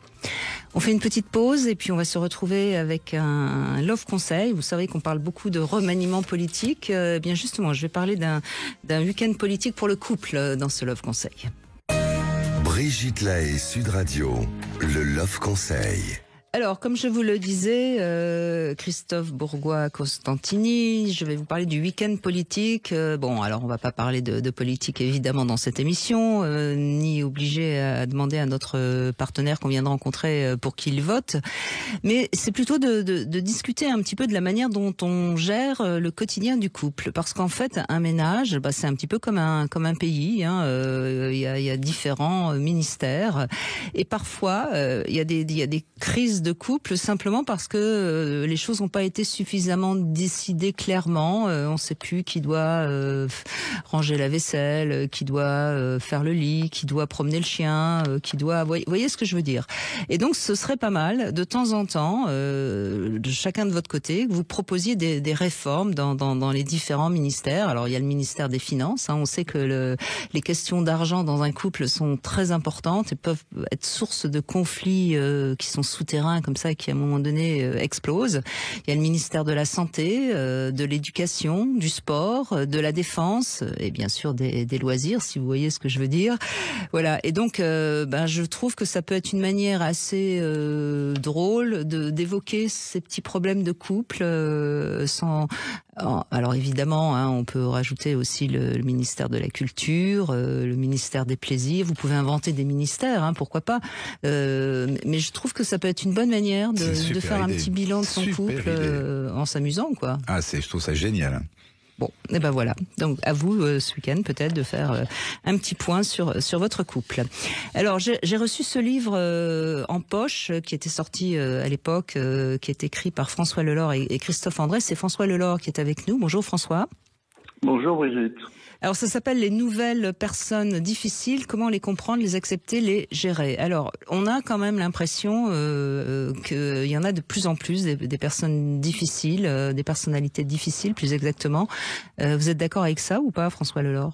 On fait une petite pause et puis on va se retrouver avec un Love Conseil. Vous savez qu'on parle beaucoup de remaniement politique. Bien justement, je vais parler d'un week-end politique pour le couple dans ce Love Conseil. Brigitte Lahaie, Sud Radio, le Love Conseil. Alors, comme je vous le disais, Christophe Bourgois-Costantini, je vais vous parler du week-end politique. Bon, alors on va pas parler de politique évidemment dans cette émission, ni obliger à demander à notre partenaire qu'on vient de rencontrer pour qu'il vote. Mais c'est plutôt de discuter un petit peu de la manière dont on gère le quotidien du couple. Parce qu'en fait, un ménage, c'est un petit peu comme un pays. Hein. Il y a différents ministères. Et parfois, il y a des crises de couple simplement parce que les choses n'ont pas été suffisamment décidées clairement. On ne sait plus qui doit ranger la vaisselle, qui doit faire le lit, qui doit promener le chien, qui doit... Vous voyez ce que je veux dire. Et donc ce serait pas mal de temps en temps, de chacun de votre côté, que vous proposiez des réformes dans les différents ministères. Alors il y a le ministère des Finances. Hein. On sait que les questions d'argent dans un couple sont très importantes et peuvent être source de conflits qui sont souterrains comme ça, qui à un moment donné explose. Il y a le ministère de la Santé, de l'Éducation, du Sport, de la Défense et bien sûr des loisirs, si vous voyez ce que je veux dire. Voilà. Et donc, je trouve que ça peut être une manière assez drôle d'évoquer ces petits problèmes de couple sans... Alors évidemment, hein, on peut rajouter aussi le ministère de la Culture, le ministère des Plaisirs. Vous pouvez inventer des ministères, hein, pourquoi pas. Mais je trouve que ça peut être une bonne manière de faire un petit bilan de son couple en s'amusant, quoi. Ah, je trouve ça génial. Bon, et ben voilà. Donc à vous ce week-end peut-être de faire un petit point sur votre couple. Alors j'ai reçu ce livre en poche qui était sorti à l'époque, qui est écrit par François Lelore et Christophe André. C'est François Lelore qui est avec nous. Bonjour François. Bonjour Brigitte. Alors ça s'appelle Les nouvelles personnes difficiles, comment les comprendre, les accepter, les gérer. Alors on a quand même l'impression qu'il y en a de plus en plus des personnes difficiles, des personnalités difficiles plus exactement. Vous êtes d'accord avec ça ou pas, François Lelore ?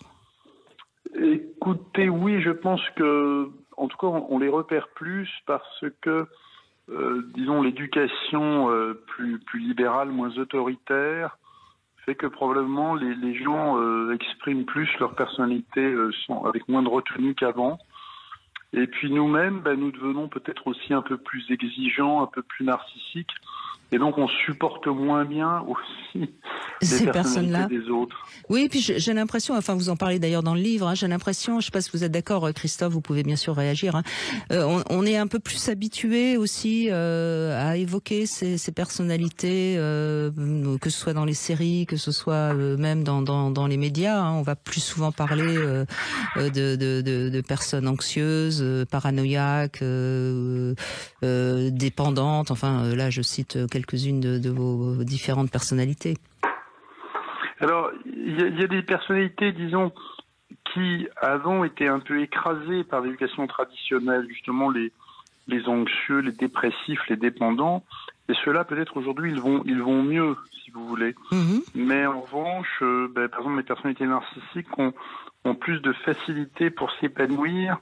Écoutez, oui, je pense que, en tout cas, on les repère plus parce que, disons, l'éducation plus libérale, moins autoritaire, fait que probablement les gens expriment plus leur personnalité avec moins de retenue qu'avant. Et puis nous-mêmes, nous devenons peut-être aussi un peu plus exigeants, un peu plus narcissiques. Et donc on supporte moins bien aussi ces les personnes-là des autres. Oui, et puis j'ai l'impression, enfin vous en parlez d'ailleurs dans le livre, hein, j'ai l'impression, je ne sais pas si vous êtes d'accord Christophe, vous pouvez bien sûr réagir, hein, on est un peu plus habitué aussi à évoquer ces personnalités, que ce soit dans les séries, que ce soit même dans les médias, hein, on va plus souvent parler de personnes anxieuses, paranoïaques, dépendantes, enfin là je cite quelques-unes de vos différentes personnalités. Alors, il y a des personnalités, disons, qui avant étaient un peu écrasées par l'éducation traditionnelle, justement les anxieux, les dépressifs, les dépendants, et ceux-là peut-être aujourd'hui ils vont mieux, si vous voulez. Mm-hmm. Mais en revanche, par exemple, les personnalités narcissiques ont plus de facilité pour s'épanouir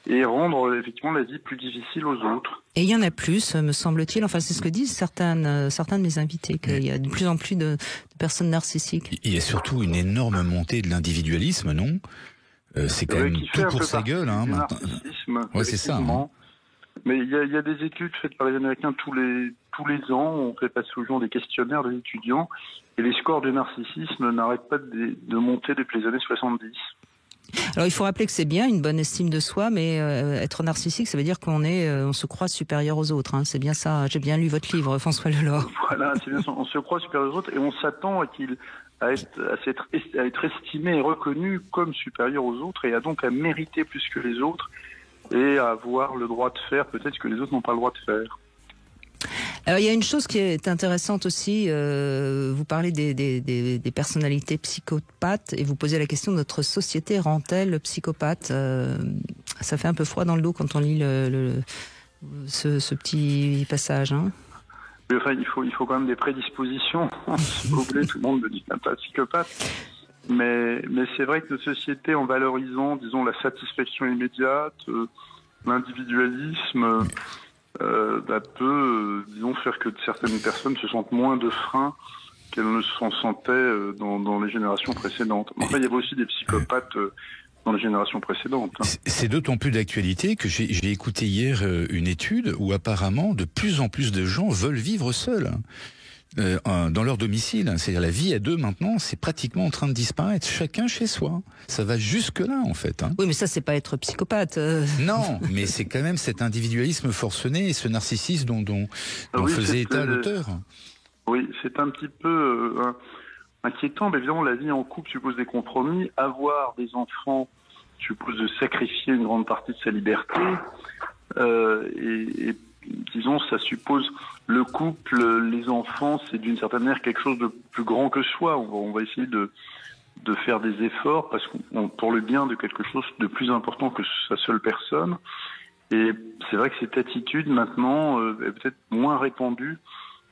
et rendre effectivement la vie plus difficile aux autres. Et il y en a plus, me semble-t-il, enfin c'est ce que disent certains de mes invités, qu'il y a de plus en plus de personnes narcissiques. Il y a surtout une énorme montée de l'individualisme, non ? C'est quand même tout pour sa gueule. Hein, ouais, c'est ça. Hein. Mais il y a des études faites par les Américains tous les ans. On fait passer aux gens des questionnaires des étudiants et les scores de narcissisme n'arrêtent pas de monter depuis les années 70. Alors il faut rappeler que c'est bien une bonne estime de soi, mais être narcissique, ça veut dire on se croit supérieur aux autres. Hein. C'est bien ça. J'ai bien lu votre livre, François Lelore. Voilà, c'est bien ça. On se croit supérieur aux autres et on s'attend à être estimé et reconnu comme supérieur aux autres et donc à mériter plus que les autres et à avoir le droit de faire peut-être ce que les autres n'ont pas le droit de faire. Alors il y a une chose qui est intéressante aussi, vous parlez des personnalités psychopathes et vous posez la question, notre société rend-elle psychopathe ? Ça fait un peu froid dans le dos quand on lit ce petit passage. Hein. Mais enfin, il faut quand même des prédispositions. Si vous voulez, tout le monde ne dit pas psychopathe. Mais c'est vrai que notre société, en valorisant, disons, la satisfaction immédiate, l'individualisme, peut, disons, faire que certaines personnes se sentent moins de frein qu'elles ne s'en sentaient dans les générations précédentes. Enfin, il y avait aussi des psychopathes dans les générations précédentes. Hein. C'est d'autant plus d'actualité que j'ai écouté hier une étude où apparemment de plus en plus de gens veulent vivre seuls. Dans leur domicile, c'est-à-dire la vie à deux maintenant, c'est pratiquement en train de disparaître, chacun chez soi. Ça va jusque là en fait. Hein. Oui, mais ça c'est pas être psychopathe. Non, mais c'est quand même cet individualisme forcené et ce narcissisme dont faisait état l'auteur. Oui, c'est un petit peu inquiétant, mais évidemment la vie en couple suppose des compromis. Avoir des enfants suppose de sacrifier une grande partie de sa liberté et disons, ça suppose le couple, les enfants, c'est d'une certaine manière quelque chose de plus grand que soi. On va essayer de faire des efforts parce pour le bien de quelque chose de plus important que sa seule personne. Et c'est vrai que cette attitude maintenant est peut-être moins répandue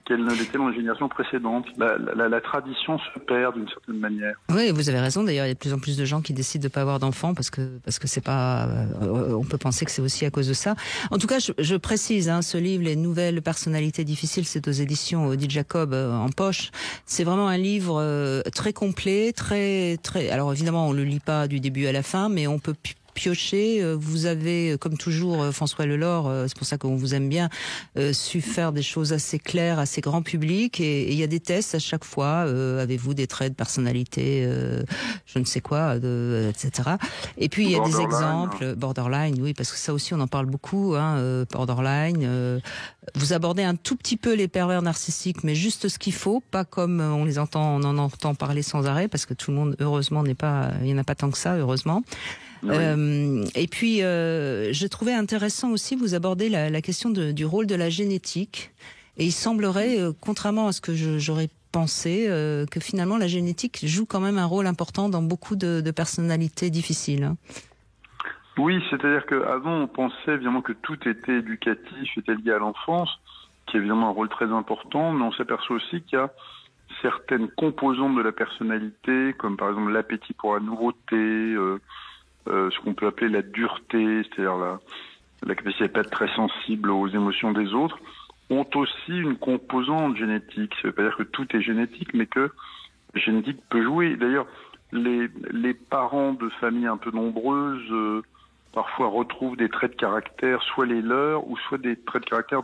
qu'elle ne l'était dans les générations précédentes. La tradition se perd d'une certaine manière. Oui, vous avez raison. D'ailleurs, il y a de plus en plus de gens qui décident de ne pas avoir d'enfants parce que c'est pas. On peut penser que c'est aussi à cause de ça. En tout cas, je précise, ce livre, Les nouvelles personnalités difficiles, c'est aux éditions Odile Jacob en poche. C'est vraiment un livre très complet, très. Alors évidemment, on le lit pas du début à la fin, mais on peut piocher. Vous avez, comme toujours, François Lelore, c'est pour ça qu'on vous aime bien, su faire des choses assez claires, assez grand public, et il y a des tests à chaque fois. Avez-vous des traits de personnalité, je ne sais quoi, etc. Et puis il y a des exemples, borderline, oui, parce que ça aussi on en parle beaucoup, borderline. Vous abordez un tout petit peu les pervers narcissiques, mais juste ce qu'il faut, pas comme on en entend parler sans arrêt, parce que tout le monde, heureusement, il y en a pas tant que ça, heureusement. Oui. Et puis, je trouvais intéressant aussi, vous abordez la question du rôle de la génétique. Et il semblerait, contrairement à ce que j'aurais pensé, que finalement la génétique joue quand même un rôle important dans beaucoup de personnalités difficiles. Hein. Oui, c'est-à-dire qu'avant, on pensait évidemment que tout était éducatif, était lié à l'enfance, qui est évidemment un rôle très important, mais on s'aperçoit aussi qu'il y a certaines composantes de la personnalité, comme par exemple l'appétit pour la nouveauté, ce qu'on peut appeler la dureté, c'est-à-dire la capacité à être très sensible aux émotions des autres, ont aussi une composante génétique. Ça ne veut pas dire que tout est génétique, mais que la génétique peut jouer. D'ailleurs, les parents de familles un peu nombreuses parfois retrouvent des traits de caractère, soit les leurs, ou soit des traits de caractère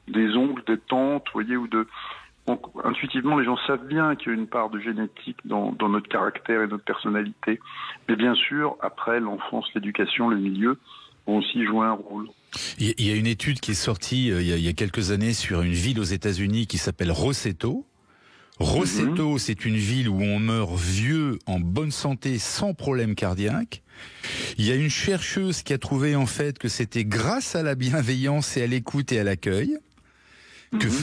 des oncles, des tantes, vous voyez, Donc, intuitivement, les gens savent bien qu'il y a une part de génétique dans notre caractère et notre personnalité. Mais bien sûr, après, l'enfance, l'éducation, le milieu vont aussi jouer un rôle. Il y a une étude qui est sortie il y a quelques années sur une ville aux États-Unis qui s'appelle Roseto. Roseto, c'est une ville où on meurt vieux, en bonne santé, sans problème cardiaque. Il y a une chercheuse qui a trouvé en fait que c'était grâce à la bienveillance et à l'écoute et à l'accueil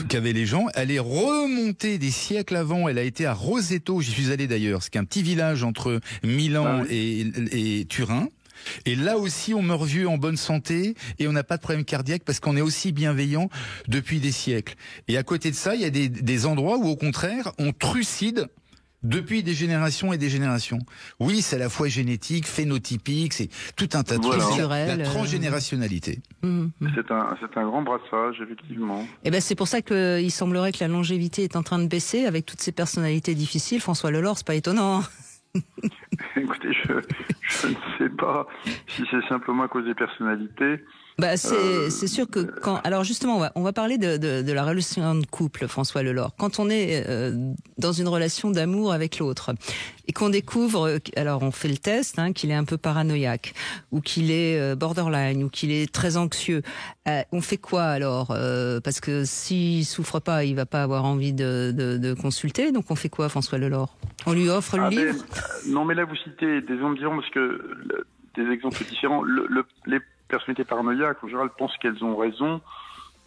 qu'avaient les gens. Elle est remontée des siècles avant. Elle a été à Roseto, j'y suis allé d'ailleurs, c'est un petit village entre Milan et Turin. Et là aussi, on meurt vieux en bonne santé et on n'a pas de problème cardiaque parce qu'on est aussi bienveillant depuis des siècles. Et à côté de ça, il y a des endroits où, au contraire, on trucide Depuis des générations et des générations. Oui, c'est à la fois génétique, phénotypique, c'est tout un tas de trucs. Culturel, la transgénérationnalité. C'est un grand brassage, effectivement. Et ben c'est pour ça qu'il semblerait que la longévité est en train de baisser avec toutes ces personnalités difficiles. François Lelore, c'est pas étonnant. Écoutez, je ne sais pas si c'est simplement à cause des personnalités. Bah c'est sûr que alors justement on va parler de la relation de couple, François Lelore. Quand on est dans une relation d'amour avec l'autre et qu'on découvre, alors on fait le test, qu'il est un peu paranoïaque ou qu'il est borderline ou qu'il est très anxieux, on fait quoi alors parce que s'il souffre pas, il va pas avoir envie de consulter. Donc on fait quoi, François Lelore? On lui offre le livre? Non, mais là vous citez des exemples différents parce que des exemples différents. Les personnalités paranoïaques, en général, pensent qu'elles ont raison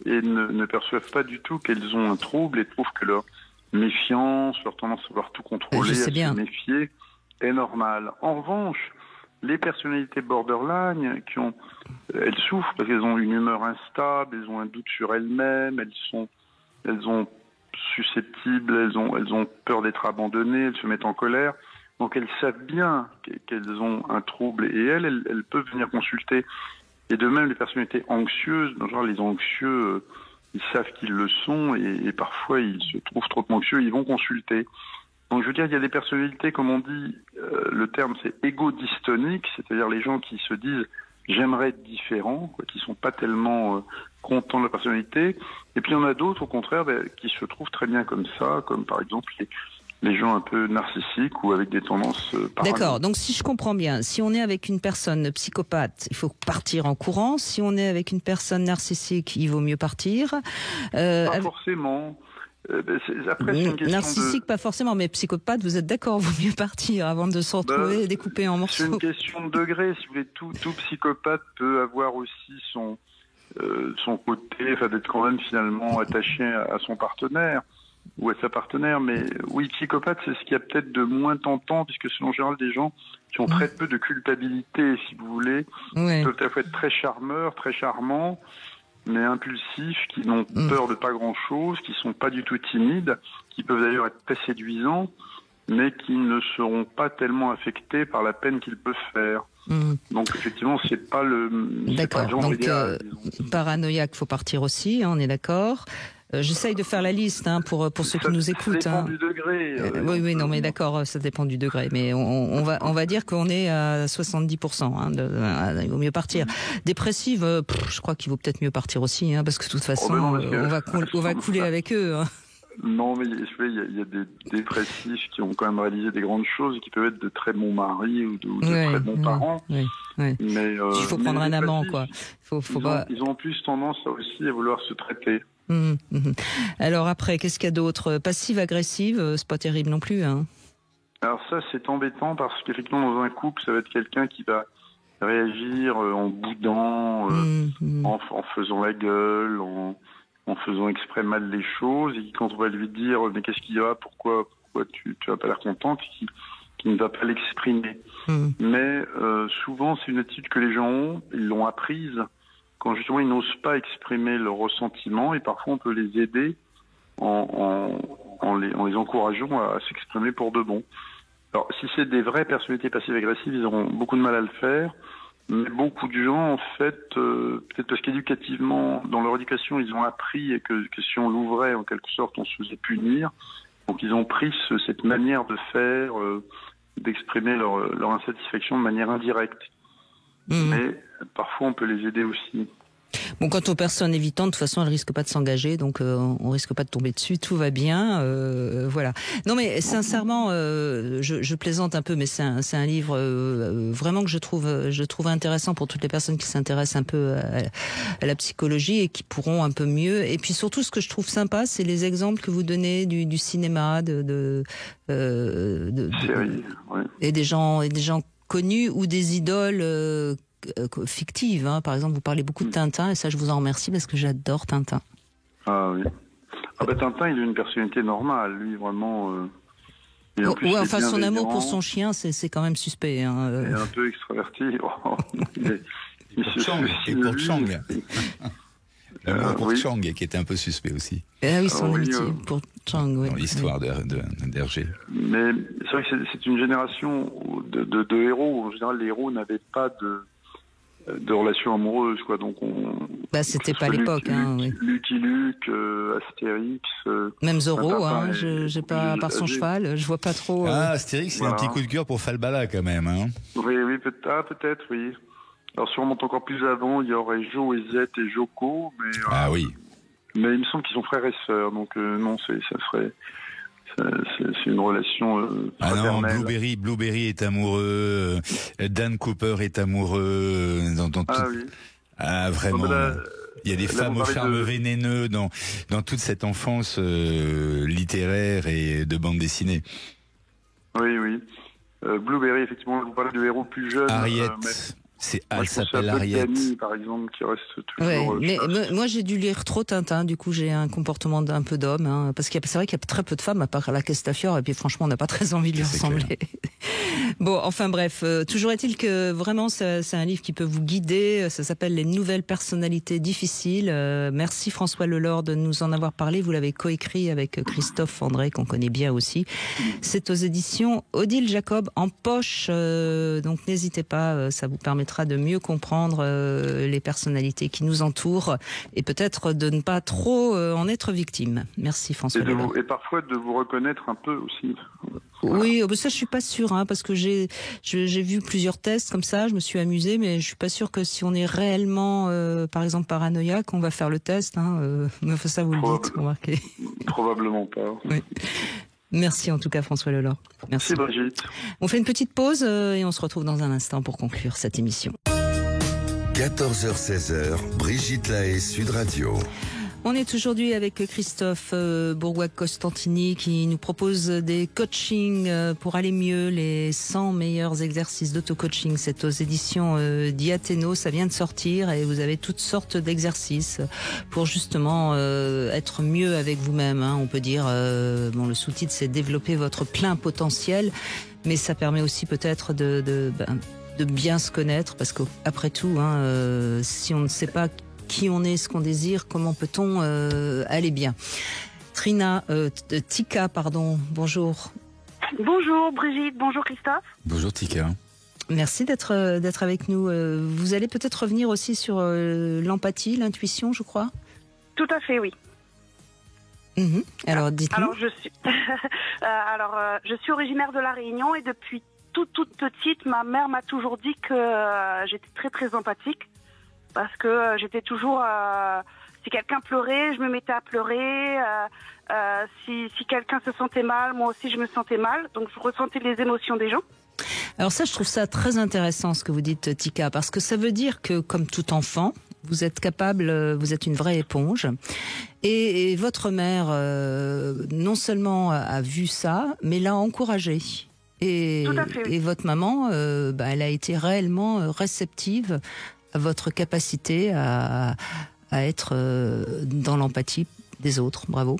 et ne perçoivent pas du tout qu'elles ont un trouble et trouvent que leur méfiance, leur tendance à vouloir tout contrôler, à se méfier, est normale. En revanche, les personnalités borderline, elles souffrent parce qu'elles ont une humeur instable, elles ont un doute sur elles-mêmes, elles sont susceptibles, elles ont peur d'être abandonnées, elles se mettent en colère. Donc elles savent bien qu'elles ont un trouble et elles peuvent venir consulter. Et de même, les personnalités anxieuses, genre les anxieux, ils savent qu'ils le sont et parfois ils se trouvent trop anxieux, ils vont consulter. Donc je veux dire, il y a des personnalités, comme on dit, le terme c'est égodystonique, c'est-à-dire les gens qui se disent j'aimerais être différent, qui sont pas tellement contents de la personnalité. Et puis il y en a d'autres, au contraire, qui se trouvent très bien comme ça, comme par exemple les gens un peu narcissiques ou avec des tendances paranoïaques. D'accord, donc si je comprends bien, si on est avec une personne psychopathe, il faut partir en courant. Si on est avec une personne narcissique, il vaut mieux partir. Pas forcément. Après, c'est une question narcissique, pas forcément, mais psychopathe, vous êtes d'accord, vaut mieux partir avant de se retrouver découpé en morceaux. C'est une question de degré. Si vous voulez, tout psychopathe peut avoir aussi son côté, d'être quand même finalement attaché à son partenaire ou à sa partenaire, mais oui, psychopathe, c'est ce qu'il y a peut-être de moins tentant, puisque c'est en général des gens qui ont très peu de culpabilité, si vous voulez. Ils peuvent à la fois être très charmeurs, très charmants, mais impulsifs, qui n'ont peur de pas grand-chose, qui sont pas du tout timides, qui peuvent d'ailleurs être très séduisants, mais qui ne seront pas tellement affectés par la peine qu'ils peuvent faire. Donc effectivement, c'est pas le... D'accord, donc paranoïaque, faut partir aussi, on est d'accord. J'essaye de faire la liste pour ceux qui nous écoutent. Ça dépend du degré. Oui, non, mais d'accord, ça dépend du degré. Mais on va dire qu'on est à 70%. Il vaut mieux partir. Dépressive, je crois qu'il vaut peut-être mieux partir aussi, parce que de toute façon, on va couler avec eux. Non, mais il y a des dépressifs qui ont quand même réalisé des grandes choses et qui peuvent être de très bons maris ou de très bons parents. Oui. Mais il faut prendre un amant, quoi. Ils ont plus tendance aussi à vouloir se traiter. Alors après, qu'est-ce qu'il y a d'autre? Passive-agressive, c'est pas terrible non plus. Alors ça, c'est embêtant parce qu'effectivement, dans un couple, ça va être quelqu'un qui va réagir en boudant, en faisant la gueule, en faisant exprès mal les choses, et qui, quand on va lui dire mais qu'est-ce qu'il y a, pourquoi tu n'as pas l'air contente, qui ne va pas l'exprimer. Mais souvent, c'est une attitude que les gens ont, ils l'ont apprise quand justement ils n'osent pas exprimer leur ressentiment, et parfois on peut les aider en les encourageant à s'exprimer pour de bon. Alors si c'est des vraies personnalités passives-agressives, ils auront beaucoup de mal à le faire, mais beaucoup de gens, en fait, peut-être parce qu'éducativement, dans leur éducation, ils ont appris et que si on l'ouvrait, en quelque sorte, on se faisait punir. Donc ils ont pris cette manière de faire, d'exprimer leur insatisfaction de manière indirecte. Mais parfois, on peut les aider aussi. Bon, quant aux personnes évitantes, de toute façon, elles risquent pas de s'engager, donc on risque pas de tomber dessus, tout va bien, voilà. Non, mais sincèrement, je plaisante un peu, mais c'est un livre vraiment que je trouve intéressant pour toutes les personnes qui s'intéressent un peu à la psychologie et qui pourront un peu mieux. Et puis surtout, ce que je trouve sympa, c'est les exemples que vous donnez du cinéma, et des gens connus ou des idoles fictives. Par exemple, vous parlez beaucoup de Tintin, et ça, je vous en remercie parce que j'adore Tintin. Ah oui. Tintin, il a une personnalité normale, lui, vraiment. Son amour pour son chien, c'est quand même suspect. Il est un peu extraverti. Et pour Chang. L'amour pour oui. Chang, qui était un peu suspect aussi. Ah oui, son Oui, amitié pour Chang, oui. Dans l'histoire d'Hergé. Mais c'est vrai que c'est une génération de héros. En général, les héros n'avaient pas de relations amoureuses, quoi. Donc C'était pas l'époque, oui. Lucky Luke, Astérix. Même Zorro, Tintin, j'ai pas, à part son cheval, je vois pas trop. Astérix, c'est un petit coup de cœur pour Falbala, quand même, hein. Oui, peut-être, oui. Alors, si on remonte encore plus avant, il y aurait Jo et Zet et Joko, mais. Oui. Mais il me semble qu'ils sont frères et sœurs, donc non, c'est une relation fraternelle. Non, Blueberry est amoureux, Dan Cooper est amoureux. Oui. Vraiment. Il y a des femmes au charme vénéneux dans toute cette enfance littéraire et de bande dessinée. Oui. Blueberry, effectivement, vous parlez de héros plus jeunes. Harriet. Elle s'appelle Harriet. Danny, par exemple, qui reste toujours. Mais moi, j'ai dû lire trop Tintin. Du coup, j'ai un comportement d'un peu d'homme, parce que c'est vrai qu'il y a très peu de femmes à part la Castafiore, et puis franchement, on n'a pas très envie de lui ressembler. Bon, enfin bref, toujours est-il que vraiment, c'est un livre qui peut vous guider. Ça s'appelle Les nouvelles personnalités difficiles. Merci François Lelord de nous en avoir parlé. Vous l'avez coécrit avec Christophe André, qu'on connaît bien aussi. C'est aux éditions Odile Jacob en poche. Donc n'hésitez pas, ça vous permettra de mieux comprendre les personnalités qui nous entourent et peut-être de ne pas trop en être victime. Merci François. Et parfois de vous reconnaître un peu aussi. Oui, ça je suis pas sûre, parce que j'ai vu plusieurs tests comme ça, je me suis amusée, mais je suis pas sûre que si on est réellement, par exemple, paranoïaque, on va faire le test. Mais ça vous le dites, remarquez. Probablement pas. Oui. Merci en tout cas François Lelord. Merci Brigitte. On fait une petite pause et on se retrouve dans un instant pour conclure cette émission. 14h-16h, Brigitte Lahaie, Sud Radio. On est aujourd'hui avec Christophe Bourgois-Costantini qui nous propose des coachings pour aller mieux, les 100 meilleurs exercices d'auto-coaching. C'est aux éditions Diathéno, ça vient de sortir et vous avez toutes sortes d'exercices pour justement être mieux avec vous-même. On peut dire, le sous-titre c'est développer votre plein potentiel, mais ça permet aussi peut-être de bien se connaître parce qu'après tout, si on ne sait pas qui on est, ce qu'on désire, comment peut-on aller bien. Tika, bonjour. Bonjour Brigitte, bonjour Christophe. Bonjour Tika. Merci d'être avec nous. Vous allez peut-être revenir aussi sur l'empathie, l'intuition, je crois. Tout à fait, oui. Alors dites-nous. Alors je suis originaire de La Réunion et depuis toute petite, ma mère m'a toujours dit que j'étais très très empathique. Parce que j'étais toujours... si quelqu'un pleurait, je me mettais à pleurer. Si quelqu'un se sentait mal, moi aussi je me sentais mal. Donc je ressentais les émotions des gens. Alors ça, je trouve ça très intéressant ce que vous dites, Tika. Parce que ça veut dire que, comme tout enfant, vous êtes capable, vous êtes une vraie éponge. Et votre mère, non seulement a vu ça, mais l'a encouragé. Et votre maman, elle a été réellement réceptive à votre capacité à être dans l'empathie des autres. Bravo.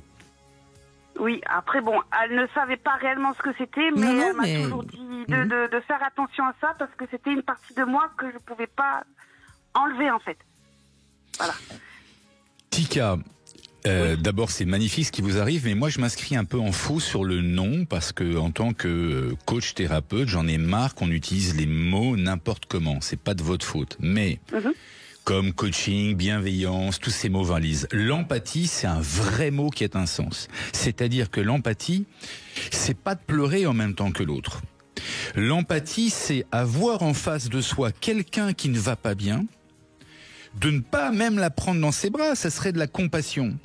Oui, après elle ne savait pas réellement ce que c'était, mais elle m'a toujours dit de faire attention à ça parce que c'était une partie de moi que je ne pouvais pas enlever en fait. Voilà. Tika, d'abord c'est magnifique ce qui vous arrive, mais moi je m'inscris un peu en faux sur le nom parce que en tant que coach thérapeute, j'en ai marre qu'on utilise les mots n'importe comment. C'est pas de votre faute, mais comme coaching, bienveillance, tous ces mots valisent. L'empathie, c'est un vrai mot qui a un sens. C'est-à-dire que l'empathie, c'est pas de pleurer en même temps que l'autre. L'empathie, c'est avoir en face de soi quelqu'un qui ne va pas bien, de ne pas même la prendre dans ses bras, ça serait de la compassion.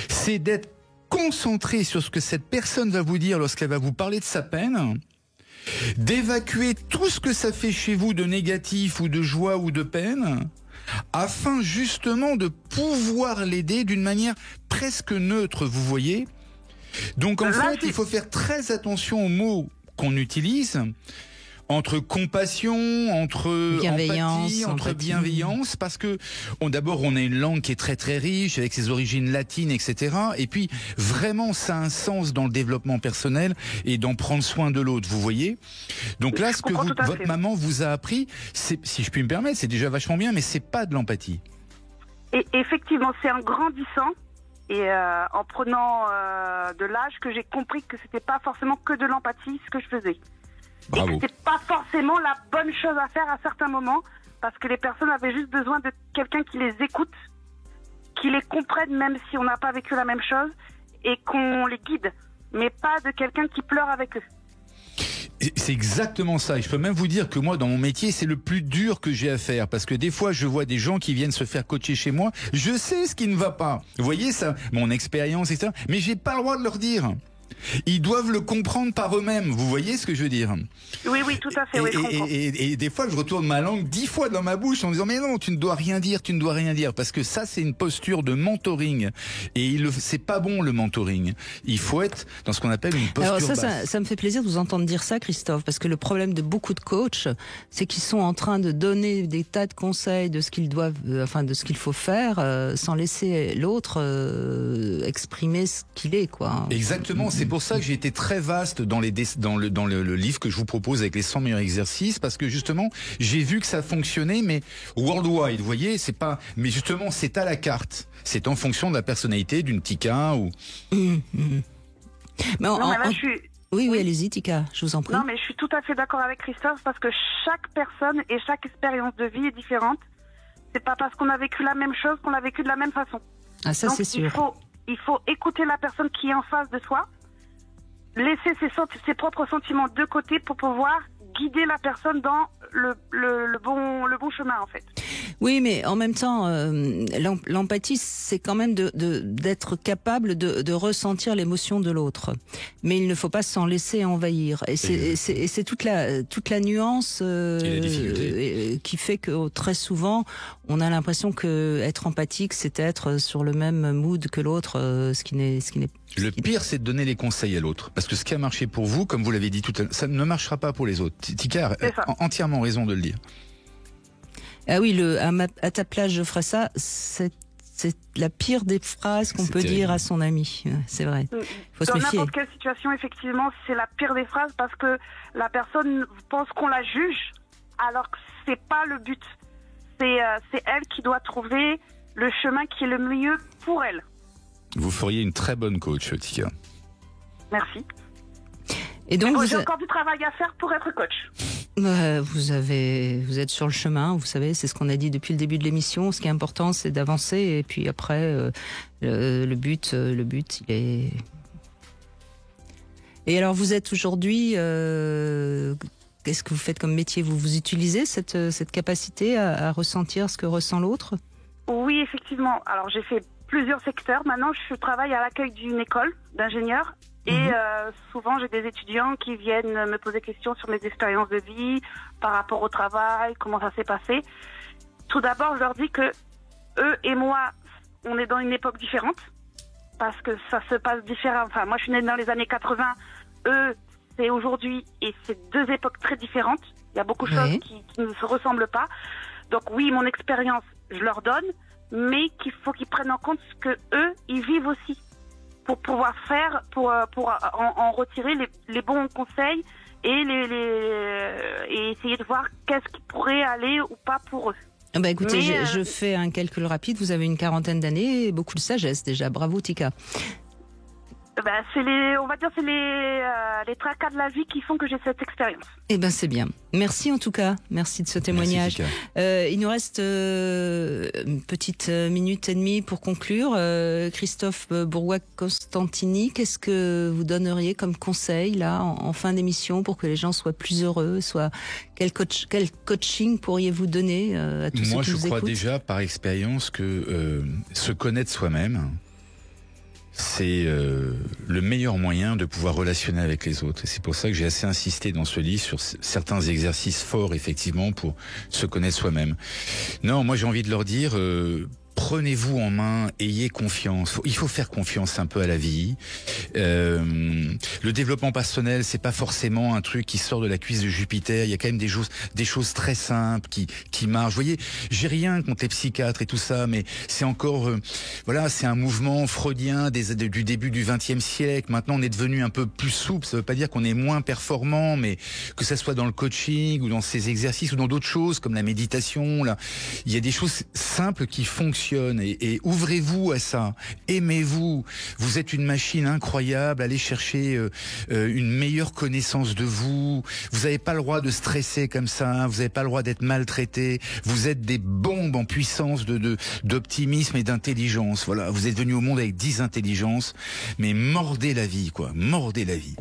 C'est d'être concentré sur ce que cette personne va vous dire lorsqu'elle va vous parler de sa peine, d'évacuer tout ce que ça fait chez vous de négatif ou de joie ou de peine, afin justement de pouvoir l'aider d'une manière presque neutre, vous voyez. Donc en fait, il faut faire très attention aux mots qu'on utilise, entre compassion, entre empathie, entre bienveillance, parce que d'abord on a une langue qui est très très riche avec ses origines latines, etc. Et puis vraiment ça a un sens dans le développement personnel et d'en prendre soin de l'autre, vous voyez. Donc là, ce que votre maman vous a appris, si je puis me permettre, c'est déjà vachement bien, mais c'est pas de l'empathie. Et effectivement, c'est en grandissant et en prenant de l'âge que j'ai compris que c'était pas forcément que de l'empathie ce que je faisais. Bravo. Et que c'était pas forcément la bonne chose à faire à certains moments, parce que les personnes avaient juste besoin de quelqu'un qui les écoute, qui les comprenne même si on n'a pas vécu la même chose, et qu'on les guide, mais pas de quelqu'un qui pleure avec eux. C'est exactement ça. Et je peux même vous dire que moi, dans mon métier, c'est le plus dur que j'ai à faire. Parce que des fois, je vois des gens qui viennent se faire coacher chez moi. Je sais ce qui ne va pas. Vous voyez ça, mon expérience, etc. Mais j'ai pas le droit de leur dire. Ils doivent le comprendre par eux-mêmes. Vous voyez ce que je veux dire? Oui, oui, tout à fait. Oui, je comprends. Et des fois, je retourne ma langue 10 fois dans ma bouche en disant mais non, tu ne dois rien dire, tu ne dois rien dire, parce que ça, c'est une posture de mentoring. Et c'est pas bon le mentoring. Il faut être dans ce qu'on appelle une posture basse. Ça me fait plaisir de vous entendre dire ça, Christophe, parce que le problème de beaucoup de coachs, c'est qu'ils sont en train de donner des tas de conseils de ce qu'ils doivent, de ce qu'il faut faire, sans laisser l'autre exprimer ce qu'il est, quoi. Exactement. C'est pour ça que j'ai été très vaste dans le livre que je vous propose avec les 100 meilleurs exercices, parce que justement j'ai vu que ça fonctionnait, mais worldwide, vous voyez, c'est pas, mais justement c'est à la carte, c'est en fonction de la personnalité d'une Tika ou. Oui, allez-y Tika, je vous en prie. Non, mais je suis tout à fait d'accord avec Christophe, parce que chaque personne et chaque expérience de vie est différente. C'est pas parce qu'on a vécu la même chose qu'on l'a vécu de la même façon. Ah, ça c'est sûr. Il faut écouter la personne qui est en face de soi, laisser ses propres sentiments de côté pour pouvoir guider la personne dans le bon chemin, en fait. Oui, mais en même temps, l'empathie, c'est quand même d'être capable de ressentir l'émotion de l'autre. Mais il ne faut pas s'en laisser envahir. Et c'est toute la nuance qui fait que très souvent, on a l'impression que être empathique, c'est être sur le même mood que l'autre, ce qui n'est. Le pire, c'est de donner les conseils à l'autre. Parce que ce qui a marché pour vous, comme vous l'avez dit tout à l'heure, ça ne marchera pas pour les autres. Tika a entièrement raison de le dire. Ah oui, à ta place, je ferai ça. C'est la pire des phrases qu'on peut dire à son ami. C'est vrai. Faut se méfier. Dans n'importe quelle situation, effectivement, c'est la pire des phrases, parce que la personne pense qu'on la juge, alors que c'est pas le but. C'est elle qui doit trouver le chemin qui est le mieux pour elle. Vous feriez une très bonne coach, Tika. Merci. Et donc j'ai encore du travail à faire pour être coach. Vous êtes sur le chemin, vous savez, c'est ce qu'on a dit depuis le début de l'émission. Ce qui est important, c'est d'avancer, et puis après, le but, il est. Et alors, vous êtes aujourd'hui, qu'est-ce que vous faites comme métier? Vous utilisez cette capacité à ressentir ce que ressent l'autre? Oui, effectivement. Alors, j'ai fait plusieurs secteurs. Maintenant, je travaille à l'accueil d'une école d'ingénieurs. Et souvent, j'ai des étudiants qui viennent me poser des questions sur mes expériences de vie, par rapport au travail, comment ça s'est passé. Tout d'abord, je leur dis que eux et moi, on est dans une époque différente, parce que ça se passe différemment. Enfin, moi, je suis née dans les années 80. Eux, c'est aujourd'hui, et c'est deux époques très différentes. Il y a beaucoup de choses qui ne se ressemblent pas. Donc oui, mon expérience, je leur donne, mais qu'il faut qu'ils prennent en compte ce que eux, ils vivent aussi, pour pouvoir faire, pour en retirer les bons conseils et et essayer de voir qu'est-ce qui pourrait aller ou pas pour eux. Écoutez, je fais un calcul rapide. Vous avez une 40aine d'années et beaucoup de sagesse déjà. Bravo, Tika. C'est les tracas de la vie qui font que j'ai cette expérience. C'est bien. Merci en tout cas. Merci de ce témoignage. Il nous reste une petite minute et demie pour conclure. Christophe Bourgois-Costantini, qu'est-ce que vous donneriez comme conseil là en fin d'émission pour que les gens soient plus heureux, quel coaching pourriez-vous donner à tous ceux qui nous écoutent? Moi, je crois déjà par expérience que se connaître soi-même, c'est le meilleur moyen de pouvoir relationner avec les autres. Et c'est pour ça que j'ai assez insisté dans ce livre sur certains exercices forts, effectivement, pour se connaître soi-même. Non, moi j'ai envie de leur dire... prenez-vous en main, ayez confiance. Il faut faire confiance un peu à la vie. Le développement personnel, c'est pas forcément un truc qui sort de la cuisse de Jupiter. Il y a quand même des choses très simples qui marchent. Vous voyez, j'ai rien contre les psychiatres et tout ça, mais c'est encore, c'est un mouvement freudien du début du XXe siècle. Maintenant, on est devenu un peu plus souple. Ça veut pas dire qu'on est moins performant, mais que ça soit dans le coaching ou dans ces exercices ou dans d'autres choses comme la méditation, là, il y a des choses simples qui fonctionnent. passionne et ouvrez-vous à ça. Aimez-vous. Vous êtes une machine incroyable. Allez chercher une meilleure connaissance de vous. Vous n'avez pas le droit de stresser comme ça. Hein. Vous n'avez pas le droit d'être maltraité. Vous êtes des bombes en puissance d'optimisme et d'intelligence. Voilà. Vous êtes venu au monde avec 10 intelligences, mais mordez la vie, quoi. Mordez la vie.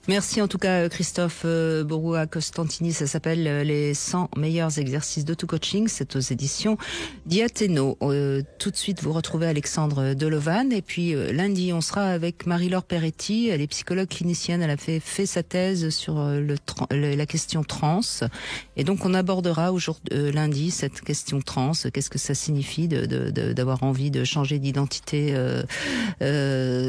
Merci en tout cas Christophe Bourgois-Costantini, ça s'appelle les 100 meilleurs exercices d'auto-coaching, c'est aux éditions Diathéno. Tout de suite vous retrouvez Alexandre Delovan et puis lundi on sera avec Marie-Laure Peretti, elle est psychologue clinicienne, elle a fait sa thèse sur la question trans et donc on abordera lundi cette question trans, qu'est-ce que ça signifie d'avoir envie de changer d'identité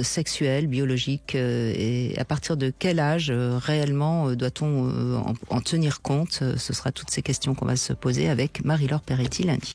sexuelle, biologique et à partir de quel âge réellement doit-on en tenir compte? Ce sera toutes ces questions qu'on va se poser avec Marie-Laure Peretti lundi.